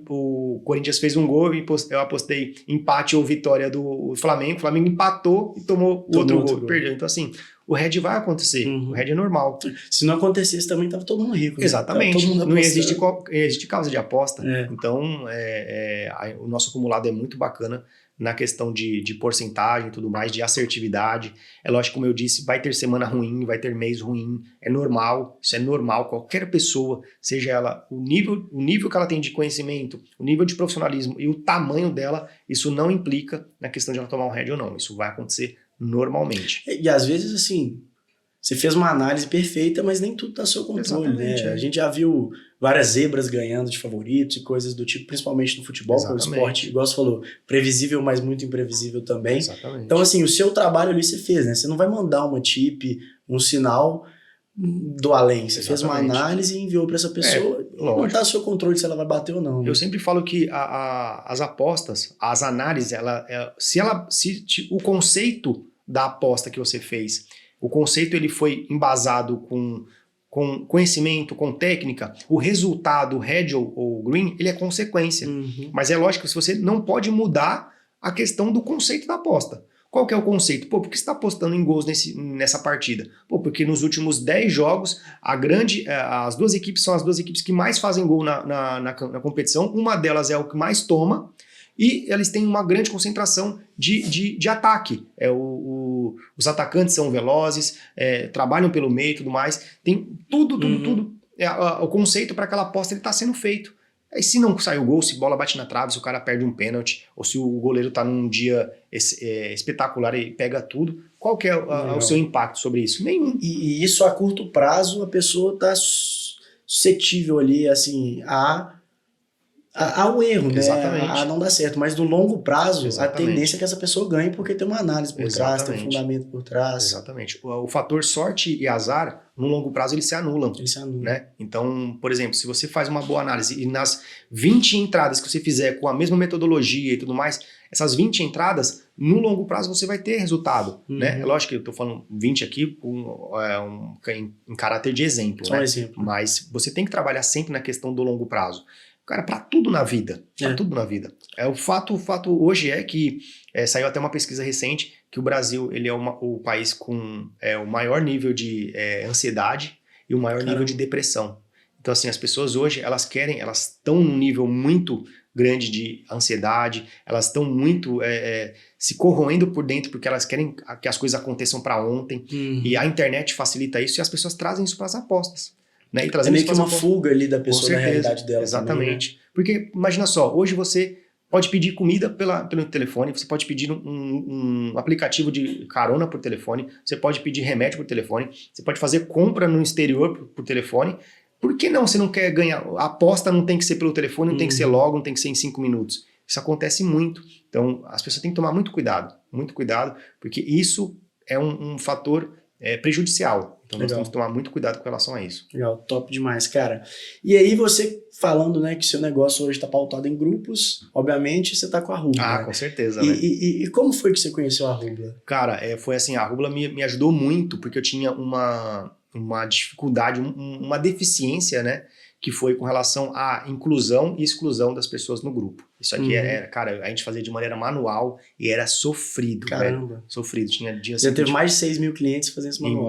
o Corinthians fez um gol, eu apostei empate ou vitória do Flamengo, o Flamengo empatou e tomou outro gol, perdeu. Então assim, o hedge vai acontecer, o hedge é normal. Se não acontecesse também tava todo mundo rico. Né? Exatamente, todo mundo não existe causa de aposta, É. então o nosso acumulado é muito bacana, na questão de porcentagem e tudo mais, de assertividade. É lógico, como eu disse, vai ter semana ruim, vai ter mês ruim, é normal, isso é normal. Qualquer pessoa, seja ela o nível que ela tem de conhecimento, o nível de profissionalismo e o tamanho dela, isso não implica na questão de ela tomar um head ou não. Isso vai acontecer normalmente. E às vezes, assim, você fez uma análise perfeita, mas nem tudo tá no seu controle, Exatamente, né? é. A gente já viu várias zebras ganhando de favoritos e coisas do tipo, principalmente no futebol, que é um Exatamente. esporte, igual você falou, previsível, mas muito imprevisível também. Exatamente. Então, assim, o seu trabalho ali você fez, né? Você não vai mandar uma tip, um sinal do além. Você fez uma Exatamente. análise e enviou para essa pessoa. Não lógico. tá no seu controle se ela vai bater ou não. Né? Eu sempre falo que as apostas, as análises, se o conceito da aposta que você fez, o conceito ele foi embasado com conhecimento, com técnica, o resultado, red ou green, ele é consequência. Uhum. Mas é lógico que você não pode mudar a questão do conceito da aposta. Qual que é o conceito? Pô, por que você está apostando em gols nessa partida? Pô, porque nos últimos 10 jogos, as duas equipes são as duas equipes que mais fazem gol na competição. Uma delas é o que mais toma e eles têm uma grande concentração de ataque. Os atacantes são velozes, trabalham pelo meio e tudo mais. Tem tudo. O conceito para aquela aposta está sendo feito. E se não sai o gol, se a bola bate na trave, se o cara perde um pênalti, ou se o goleiro tá num dia espetacular e pega tudo, qual que é o seu impacto sobre isso? Nenhum. E isso a curto prazo, a pessoa tá suscetível ali, assim, ao erro, né? Exatamente. A não dar certo. Mas no longo prazo, Exatamente. a tendência é que essa pessoa ganhe porque tem uma análise por trás, tem um Exatamente. fundamento por trás. Exatamente. O fator sorte e azar, no longo prazo, eles se anulam. Né? Então, por exemplo, se você faz uma boa análise e nas 20 entradas que você fizer com a mesma metodologia e tudo mais, essas 20 entradas, no longo prazo você vai ter resultado. Né? É lógico que eu estou falando 20 aqui em caráter de exemplo. Só né? um exemplo. Mas você tem que trabalhar sempre na questão do longo prazo. Cara, para tudo na vida. Para tudo na vida. O fato hoje é que saiu até uma pesquisa recente que o Brasil ele é o país com o maior nível de ansiedade e o maior nível de depressão. Então, assim, as pessoas hoje, elas estão num nível muito grande de ansiedade, elas estão muito se corroendo por dentro porque elas querem que as coisas aconteçam para ontem. E a internet facilita isso e as pessoas trazem isso para as apostas. Né? E é meio que uma fuga ali da pessoa na realidade dela. Exatamente. Também, né? Porque, imagina só, hoje você pode pedir comida pelo telefone, você pode pedir um aplicativo de carona por telefone, você pode pedir remédio por telefone, você pode fazer compra no exterior por telefone. Por que não você não quer ganhar? A aposta não tem que ser pelo telefone, não tem que ser logo, não tem que ser em 5 minutos. Isso acontece muito. Então, as pessoas têm que tomar muito cuidado, porque isso é um fator prejudicial. Então nós temos que tomar muito cuidado com relação a isso. Legal, top demais, cara. E aí você falando, né, que seu negócio hoje está pautado em grupos, obviamente você tá com a Rubla. Ah, né? com certeza, né? E como foi que você conheceu a Rubla? Cara, foi assim, a Rubla me ajudou muito, porque eu tinha uma dificuldade, uma deficiência, né, que foi com relação à inclusão e exclusão das pessoas no grupo. Isso aqui cara, a gente fazia de maneira manual e era sofrido, Caramba. velho. Sofrido. Tinha dias Já teve mais de 6 mil clientes fazendo esse manual.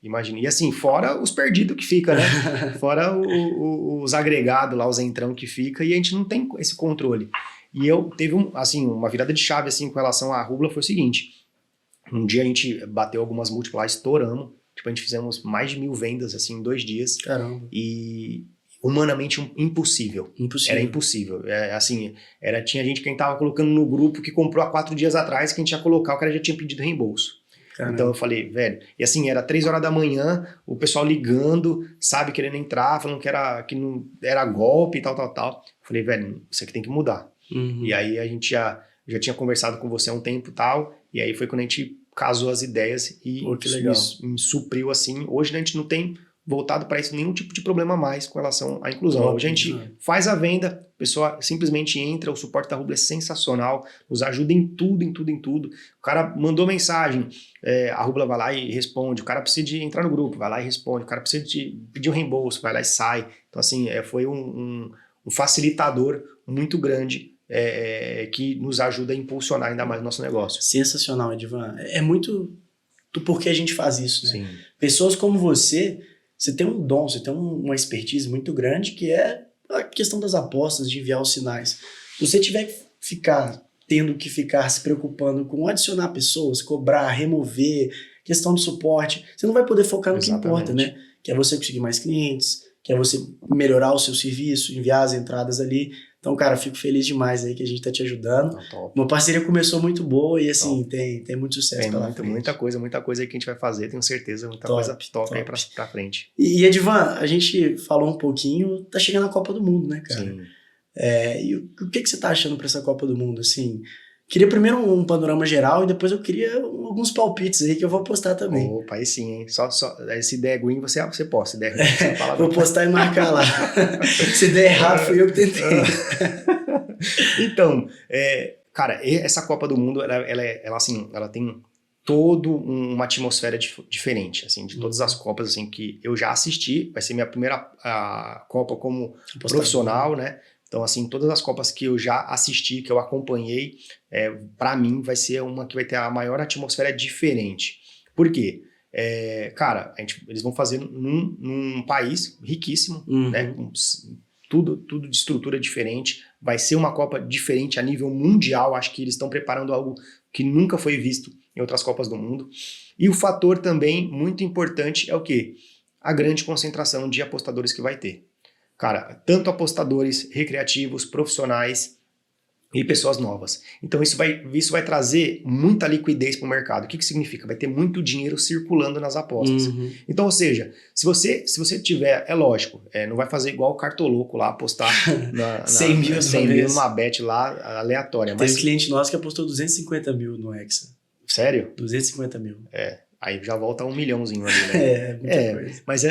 Imagina. E assim, fora os perdidos que fica, né? Fora os agregados lá, os entrão que fica, e a gente não tem esse controle. E eu teve uma virada de chave assim com relação à Rubla, foi o seguinte. Um dia a gente bateu algumas múltiplas, estouramos. Tipo, a gente fizemos mais de 1.000 vendas, assim, em 2 dias. Caramba. E humanamente impossível. Era impossível. Tinha gente que a gente tava colocando no grupo que comprou há 4 dias atrás, que a gente ia colocar, o cara já tinha pedido reembolso. Caramba. Então eu falei, velho, e assim, era 3 horas da manhã, o pessoal ligando, sabe, querendo entrar, falando que não era golpe e tal. Eu falei, velho, isso aqui tem que mudar. E aí a gente já tinha conversado com você há um tempo e tal, e aí foi quando a gente casou as ideias e me supriu assim. Hoje a gente não tem voltado para isso nenhum tipo de problema mais com relação à inclusão. Hoje a gente faz a venda, a pessoa simplesmente entra, o suporte da Rubla é sensacional, nos ajuda em tudo. O cara mandou mensagem, a Rubla vai lá e responde, o cara precisa de entrar no grupo, vai lá e responde, o cara precisa de pedir um reembolso, vai lá e sai. Então assim, foi um facilitador muito grande que nos ajuda a impulsionar ainda mais o nosso negócio. Sensacional, Edivan. É muito do porquê a gente faz isso, né? Sim. Pessoas como você tem um dom, você tem uma expertise muito grande, que é a questão das apostas, de enviar os sinais. Se você tiver que ficar tendo que ficar se preocupando com adicionar pessoas, cobrar, remover, questão de suporte. Você não vai poder focar no que importa, né? Que é você conseguir mais clientes, que é você melhorar o seu serviço, enviar as entradas ali. Então, cara, fico feliz demais aí que a gente tá te ajudando. Uma parceria começou muito boa e, assim, tem muito sucesso pela frente. Muita coisa aí que a gente vai fazer, tenho certeza, muita coisa top aí pra frente. E Edivan, a gente falou um pouquinho, tá chegando a Copa do Mundo, né, cara? Sim. E o que você tá achando pra essa Copa do Mundo, assim? Queria primeiro um panorama geral e depois eu queria alguns palpites aí que eu vou postar também. Opa, aí sim, hein? Só essa ideia green você posta, ideia ruim você fala. Vou postar e marcar lá. Se der errado, fui eu que tentei. Então, cara, essa Copa do Mundo, ela tem toda uma atmosfera diferente, assim, de todas as Copas, assim, que eu já assisti. Vai ser minha primeira Copa como profissional, né? Então, assim, todas as Copas que eu já assisti, que eu acompanhei, para mim vai ser uma que vai ter a maior atmosfera diferente. Por quê? Cara, eles vão fazer num país riquíssimo, né? Com tudo de estrutura diferente. Vai ser uma Copa diferente a nível mundial. Acho que eles estão preparando algo que nunca foi visto em outras Copas do mundo. E o fator também muito importante é o quê? A grande concentração de apostadores que vai ter. Cara, tanto apostadores recreativos, profissionais e pessoas novas. Então isso vai trazer muita liquidez para o mercado. O que significa? Vai ter muito dinheiro circulando nas apostas. Então, ou seja, se você tiver, é lógico, não vai fazer igual o cartoloco lá, apostar 100 mil numa bet lá aleatória. Tem um cliente nosso que apostou 250 mil no Hexa. Sério? 250 mil. Aí já volta 1 milhãozinho ali, né? Muita coisa. Mas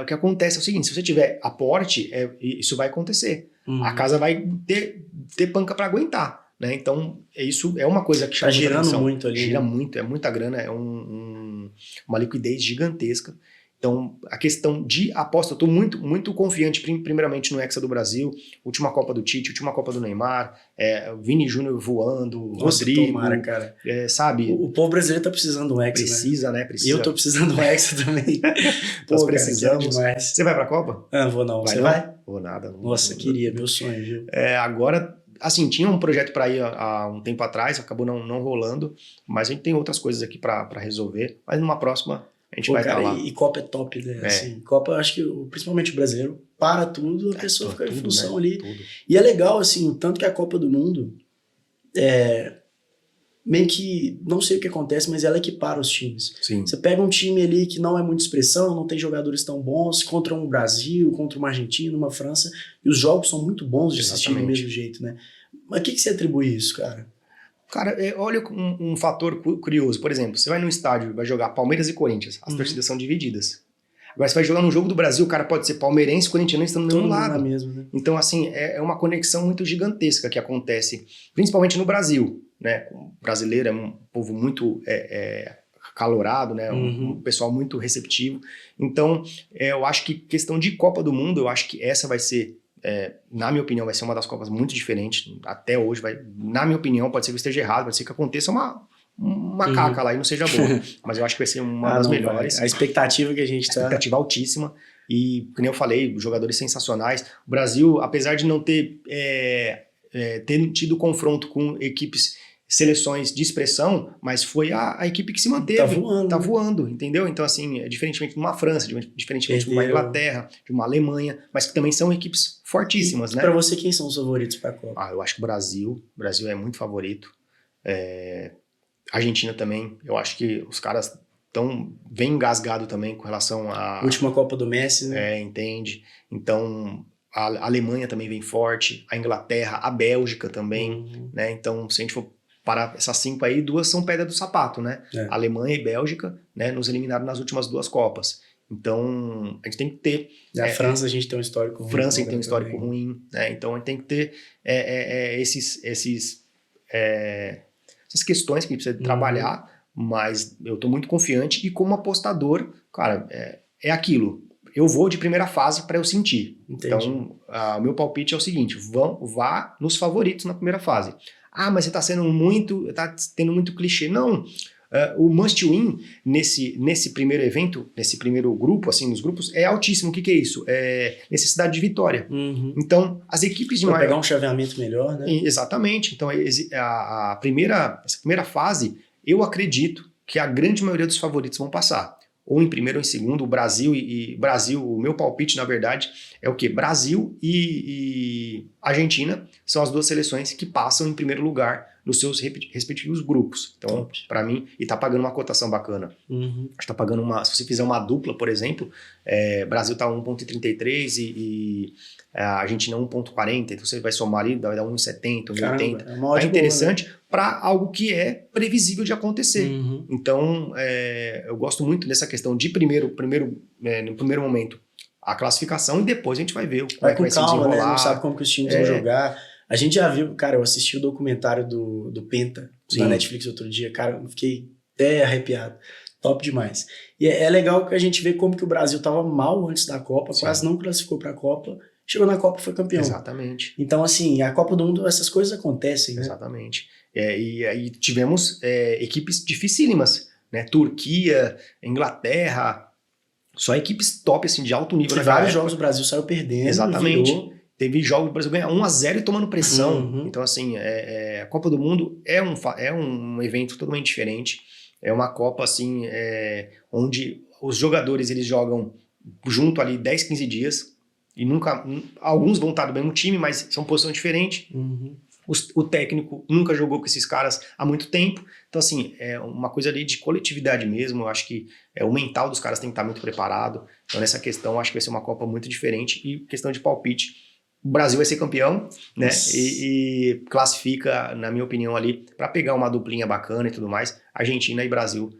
o que acontece é o seguinte, se você tiver aporte, isso vai acontecer. A casa vai ter panca para aguentar, né? Então, isso é uma coisa que chama girando atenção. Muito ali. Gira muito, é muita grana, é uma liquidez gigantesca. Então, a questão de aposta, eu estou muito, muito confiante, primeiramente no Hexa do Brasil, última Copa do Tite, última Copa do Neymar, Vini Júnior voando, Nossa, Rodrigo, tomara, cara. Sabe? O povo brasileiro tá precisando do Hexa, Precisa, né? E eu tô precisando do Hexa também. Nós precisamos. Demais. Você vai pra Copa? Não vou não. Você não? vai? Vou nada. Nossa, queria, meu sonho, viu? Agora, assim, tinha um projeto para ir há um tempo atrás, acabou não rolando, mas a gente tem outras coisas aqui para resolver, mas numa próxima a gente vai estar lá. E Copa é top, né? Assim, Copa, eu acho que principalmente o brasileiro para tudo, a pessoa fica em função, né? Ali. Tudo. E é legal, assim, tanto que a Copa do Mundo meio que, não sei o que acontece, mas ela equipara os times. Sim. Você pega um time ali que não é muita expressão, não tem jogadores tão bons, contra um Brasil, contra uma Argentina, uma França, e os jogos são muito bons de assistir do mesmo jeito, né? Mas o que você atribui isso, cara? Cara, olha um fator curioso. Por exemplo, você vai num estádio, vai jogar Palmeiras e Corinthians, as torcidas são divididas. Agora você vai jogar num jogo do Brasil, o cara pode ser palmeirense e corintiano estando do mesmo lado. Mesmo, né? Então, assim, é uma conexão muito gigantesca que acontece, principalmente no Brasil, né? O brasileiro é um povo muito calorado, né? Um pessoal muito receptivo. Então, eu acho que questão de Copa do Mundo, eu acho que essa vai ser, na minha opinião, vai ser uma das Copas muito diferentes. Até hoje, na minha opinião, pode ser que eu esteja errado, pode ser que aconteça uma caca lá e não seja boa. Mas eu acho que vai ser uma das melhores. A expectativa que a gente tá... expectativa altíssima. E, como eu falei, jogadores sensacionais. O Brasil, apesar de não ter tido confronto com seleções de expressão, mas foi a equipe que se manteve. Tá voando, entendeu? Então, assim, diferentemente de uma França, diferentemente de uma Inglaterra, de uma Alemanha, mas que também são equipes fortíssimas, né? Pra você, quem são os favoritos pra Copa? Eu acho que o Brasil é muito favorito. Argentina também, eu acho que os caras estão bem engasgados também com relação à... Última Copa do Messi, né? Entende? Então, a Alemanha também vem forte, a Inglaterra, a Bélgica também, né? Então, se a gente for parar essas 5 aí, 2 são pedra do sapato, né? Alemanha e Bélgica, né? Nos eliminaram nas últimas 2 Copas. Então, a gente tem que ter... A França, a gente tem um histórico ruim. França tem um histórico ruim, né? Então, a gente tem que ter essas questões que a gente precisa trabalhar, mas eu tô muito confiante e como apostador, cara, é aquilo. Eu vou de primeira fase para eu sentir. Entendi. Então, o meu palpite é o seguinte, vá nos favoritos na primeira fase. Mas você tá tendo muito clichê. Não, o must win nesse primeiro evento, nesse primeiro grupo, assim, nos grupos, é altíssimo. O que é isso? É necessidade de vitória. Então, as equipes de Pra maior... pegar um chaveamento melhor, né? Exatamente. Então, essa primeira fase, eu acredito que a grande maioria dos favoritos vão passar. Ou em primeiro ou em segundo, o Brasil o meu palpite, na verdade, é o quê? Brasil e Argentina são as duas seleções que passam em primeiro lugar nos seus respectivos grupos. Então, para mim, e tá pagando uma cotação bacana. Acho que tá pagando se você fizer uma dupla, por exemplo, Brasil tá 1,33 e a Argentina 1,40, então você vai somar ali, vai dar 1,70, 1,80. Tá interessante, né? Para algo que é previsível de acontecer. Então, eu gosto muito dessa questão de no primeiro momento, a classificação, e depois a gente vai ver como é que vai se desenrolar. Né? Não sabe como que os times vão jogar. A gente já viu, cara, eu assisti o documentário do Penta, na Netflix outro dia, cara, eu fiquei até arrepiado. Top demais. E é legal que a gente vê como que o Brasil tava mal antes da Copa, quase não classificou pra Copa, chegou na Copa e foi campeão. Exatamente. Então, assim, a Copa do Mundo, essas coisas acontecem, né? Exatamente. E aí tivemos equipes dificílimas, né? Turquia, Inglaterra, só equipes top, assim, de alto nível. Vários jogos o Brasil saiu perdendo. Exatamente. Teve jogos do Brasil ganhar 1-0 e tomando pressão. Então, assim, a Copa do Mundo é um evento totalmente diferente. É uma Copa, assim, onde os jogadores, eles jogam junto ali 10, 15 dias. E alguns vão estar do mesmo time, mas são posições diferentes. O técnico nunca jogou com esses caras há muito tempo. Então, assim, é uma coisa ali de coletividade mesmo. Eu acho que o mental dos caras tem que estar muito preparado. Então, nessa questão, eu acho que vai ser uma Copa muito diferente. E questão de palpite, o Brasil vai ser campeão, né? E classifica, na minha opinião, ali, para pegar uma duplinha bacana e tudo mais, Argentina e Brasil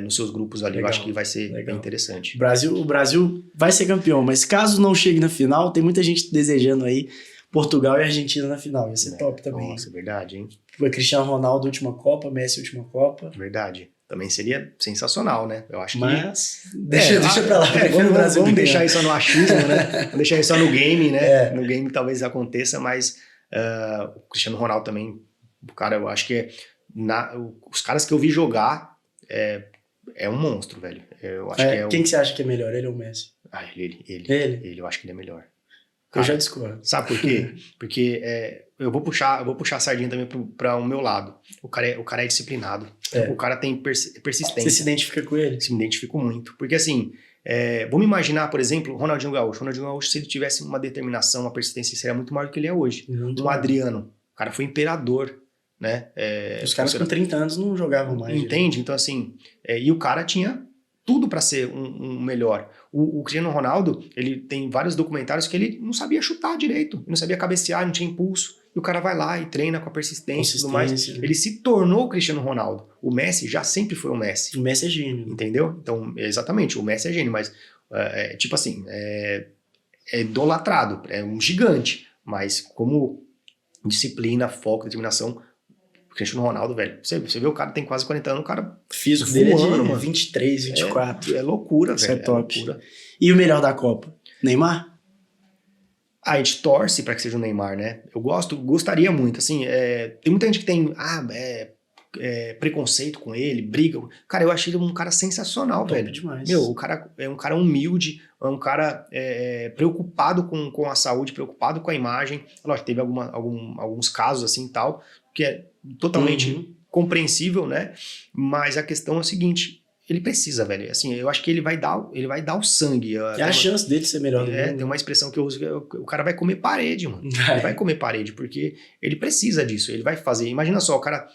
nos seus grupos ali. Legal, eu acho que vai ser bem interessante. O Brasil vai ser campeão, mas caso não chegue na final, tem muita gente desejando aí Portugal e Argentina na final. Ia ser top também. Nossa, verdade, hein? Foi Cristiano Ronaldo, última Copa, Messi, última Copa. Verdade. Também seria sensacional, né? Eu acho mas deixa pra lá. Vamos deixar isso no achismo, né? Vamos deixar isso só no game, né? No game talvez aconteça, mas o Cristiano Ronaldo também, o cara, eu acho que os caras que eu vi jogar é um monstro, velho. Eu acho quem que você acha que é melhor, ele ou o Messi? Ele, eu acho que ele é melhor. Cara, eu já discordo. Sabe por quê? Porque eu vou puxar a sardinha também para o meu lado. O cara é disciplinado. O cara tem persistência. Você se identifica com ele? Se me identifico muito. Porque assim, vamos imaginar, por exemplo, Ronaldinho Gaúcho. Ronaldinho Gaúcho, se ele tivesse uma determinação, uma persistência, seria muito maior do que ele é hoje. Adriano. O cara foi imperador, né? Os caras com 30 anos não jogavam mais. Entende? Então assim, e o cara tinha tudo para ser um melhor. O Cristiano Ronaldo, ele tem vários documentários que ele não sabia chutar direito, ele não sabia cabecear, não tinha impulso, e o cara vai lá e treina com a persistência e tudo mais. Ele se tornou o Cristiano Ronaldo. O Messi já sempre foi o Messi. O Messi é gênio. Entendeu? Então, exatamente, o Messi é gênio, mas tipo assim, é idolatrado, é um gigante, mas como disciplina, foco, determinação, o Cristiano Ronaldo, velho, você vê o cara tem quase 40 anos, o cara físico dele é de 23, 24. É loucura, isso velho. É top. Loucura. E o melhor da Copa? Neymar? A gente torce pra que seja o Neymar, né? Eu gostaria muito, assim, tem muita gente que tem preconceito com ele, briga. Cara, eu achei ele um cara sensacional, top velho. Demais. Meu, o cara é um cara humilde, é um cara preocupado com a saúde, preocupado com a imagem. Lógico, teve alguns casos assim e tal, que é totalmente compreensível, né? Mas a questão é o seguinte, ele precisa, velho. Assim, eu acho que ele vai dar o sangue. É a chance dele ser melhor do mundo. Tem uma expressão que eu uso, o cara vai comer parede, mano. Ele vai comer parede, porque ele precisa disso, ele vai fazer. Imagina só, o cara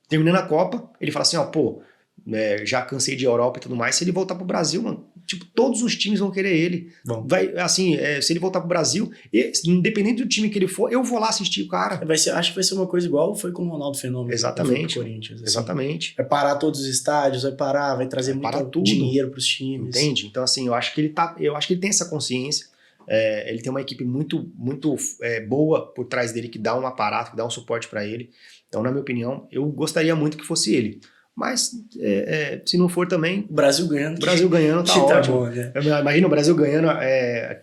terminando a Copa, ele fala assim, já cansei de Europa e tudo mais, se ele voltar pro Brasil, mano, tipo, todos os times vão querer ele. Vai, assim, se ele voltar pro Brasil, independente do time que ele for, eu vou lá assistir o cara. Acho que vai ser uma coisa igual foi com o Ronaldo Fenômeno. Exatamente. Corinthians, assim. Exatamente. Vai parar todos os estádios, vai trazer muito dinheiro pros times. Entende? Então, assim, eu acho que ele tem essa consciência. Ele tem uma equipe muito, muito boa por trás dele, que dá um aparato, que dá um suporte para ele. Então, na minha opinião, eu gostaria muito que fosse ele. Mas, se não for também... O Brasil ganhando. Tá ótimo. Bom, né? Imagina o Brasil ganhando,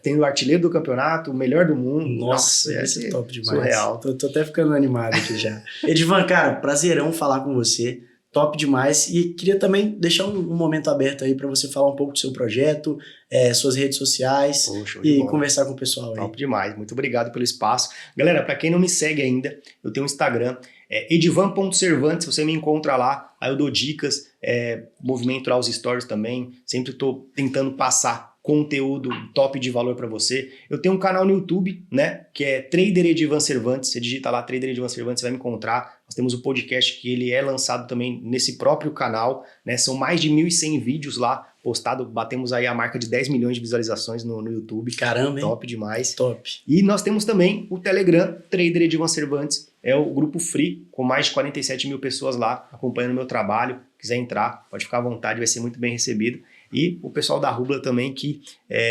tendo o artilheiro do campeonato, o melhor do mundo. Nossa, esse é top demais. Surreal. Tô até ficando animado aqui já. Edivan, cara, prazerão falar com você. top demais. E queria também deixar um momento aberto aí para você falar um pouco do seu projeto, suas redes sociais. Poxa, e conversar com o pessoal aí. Top demais, muito obrigado pelo espaço. Galera, para quem não me segue ainda, eu tenho um Instagram, edivan.cervantes, você me encontra lá, aí eu dou dicas, movimento lá os stories também, sempre estou tentando passar conteúdo top de valor para você. Eu tenho um canal no YouTube, né, que é Trader Edivan Cervantes, você digita lá Trader Edivan Cervantes, você vai me encontrar. Nós temos o podcast que ele é lançado também nesse próprio canal, né, são mais de 1.100 vídeos lá postados, batemos aí a marca de 10 milhões de visualizações no YouTube. Caramba, hein? Top demais. Top. E nós temos também o Telegram, Trader Edivan Cervantes, é o grupo free, com mais de 47 mil pessoas lá acompanhando o meu trabalho. Quiser entrar, pode ficar à vontade, vai ser muito bem recebido. E o pessoal da Rubla também que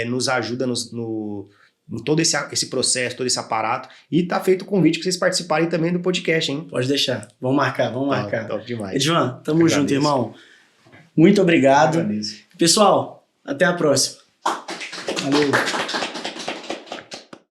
nos ajuda em todo esse processo, todo esse aparato. E tá feito o convite para vocês participarem também do podcast, hein? Pode deixar. Vamos marcar. Top demais. Edivan, tamo junto, irmão. Muito obrigado. Pessoal, até a próxima. Valeu.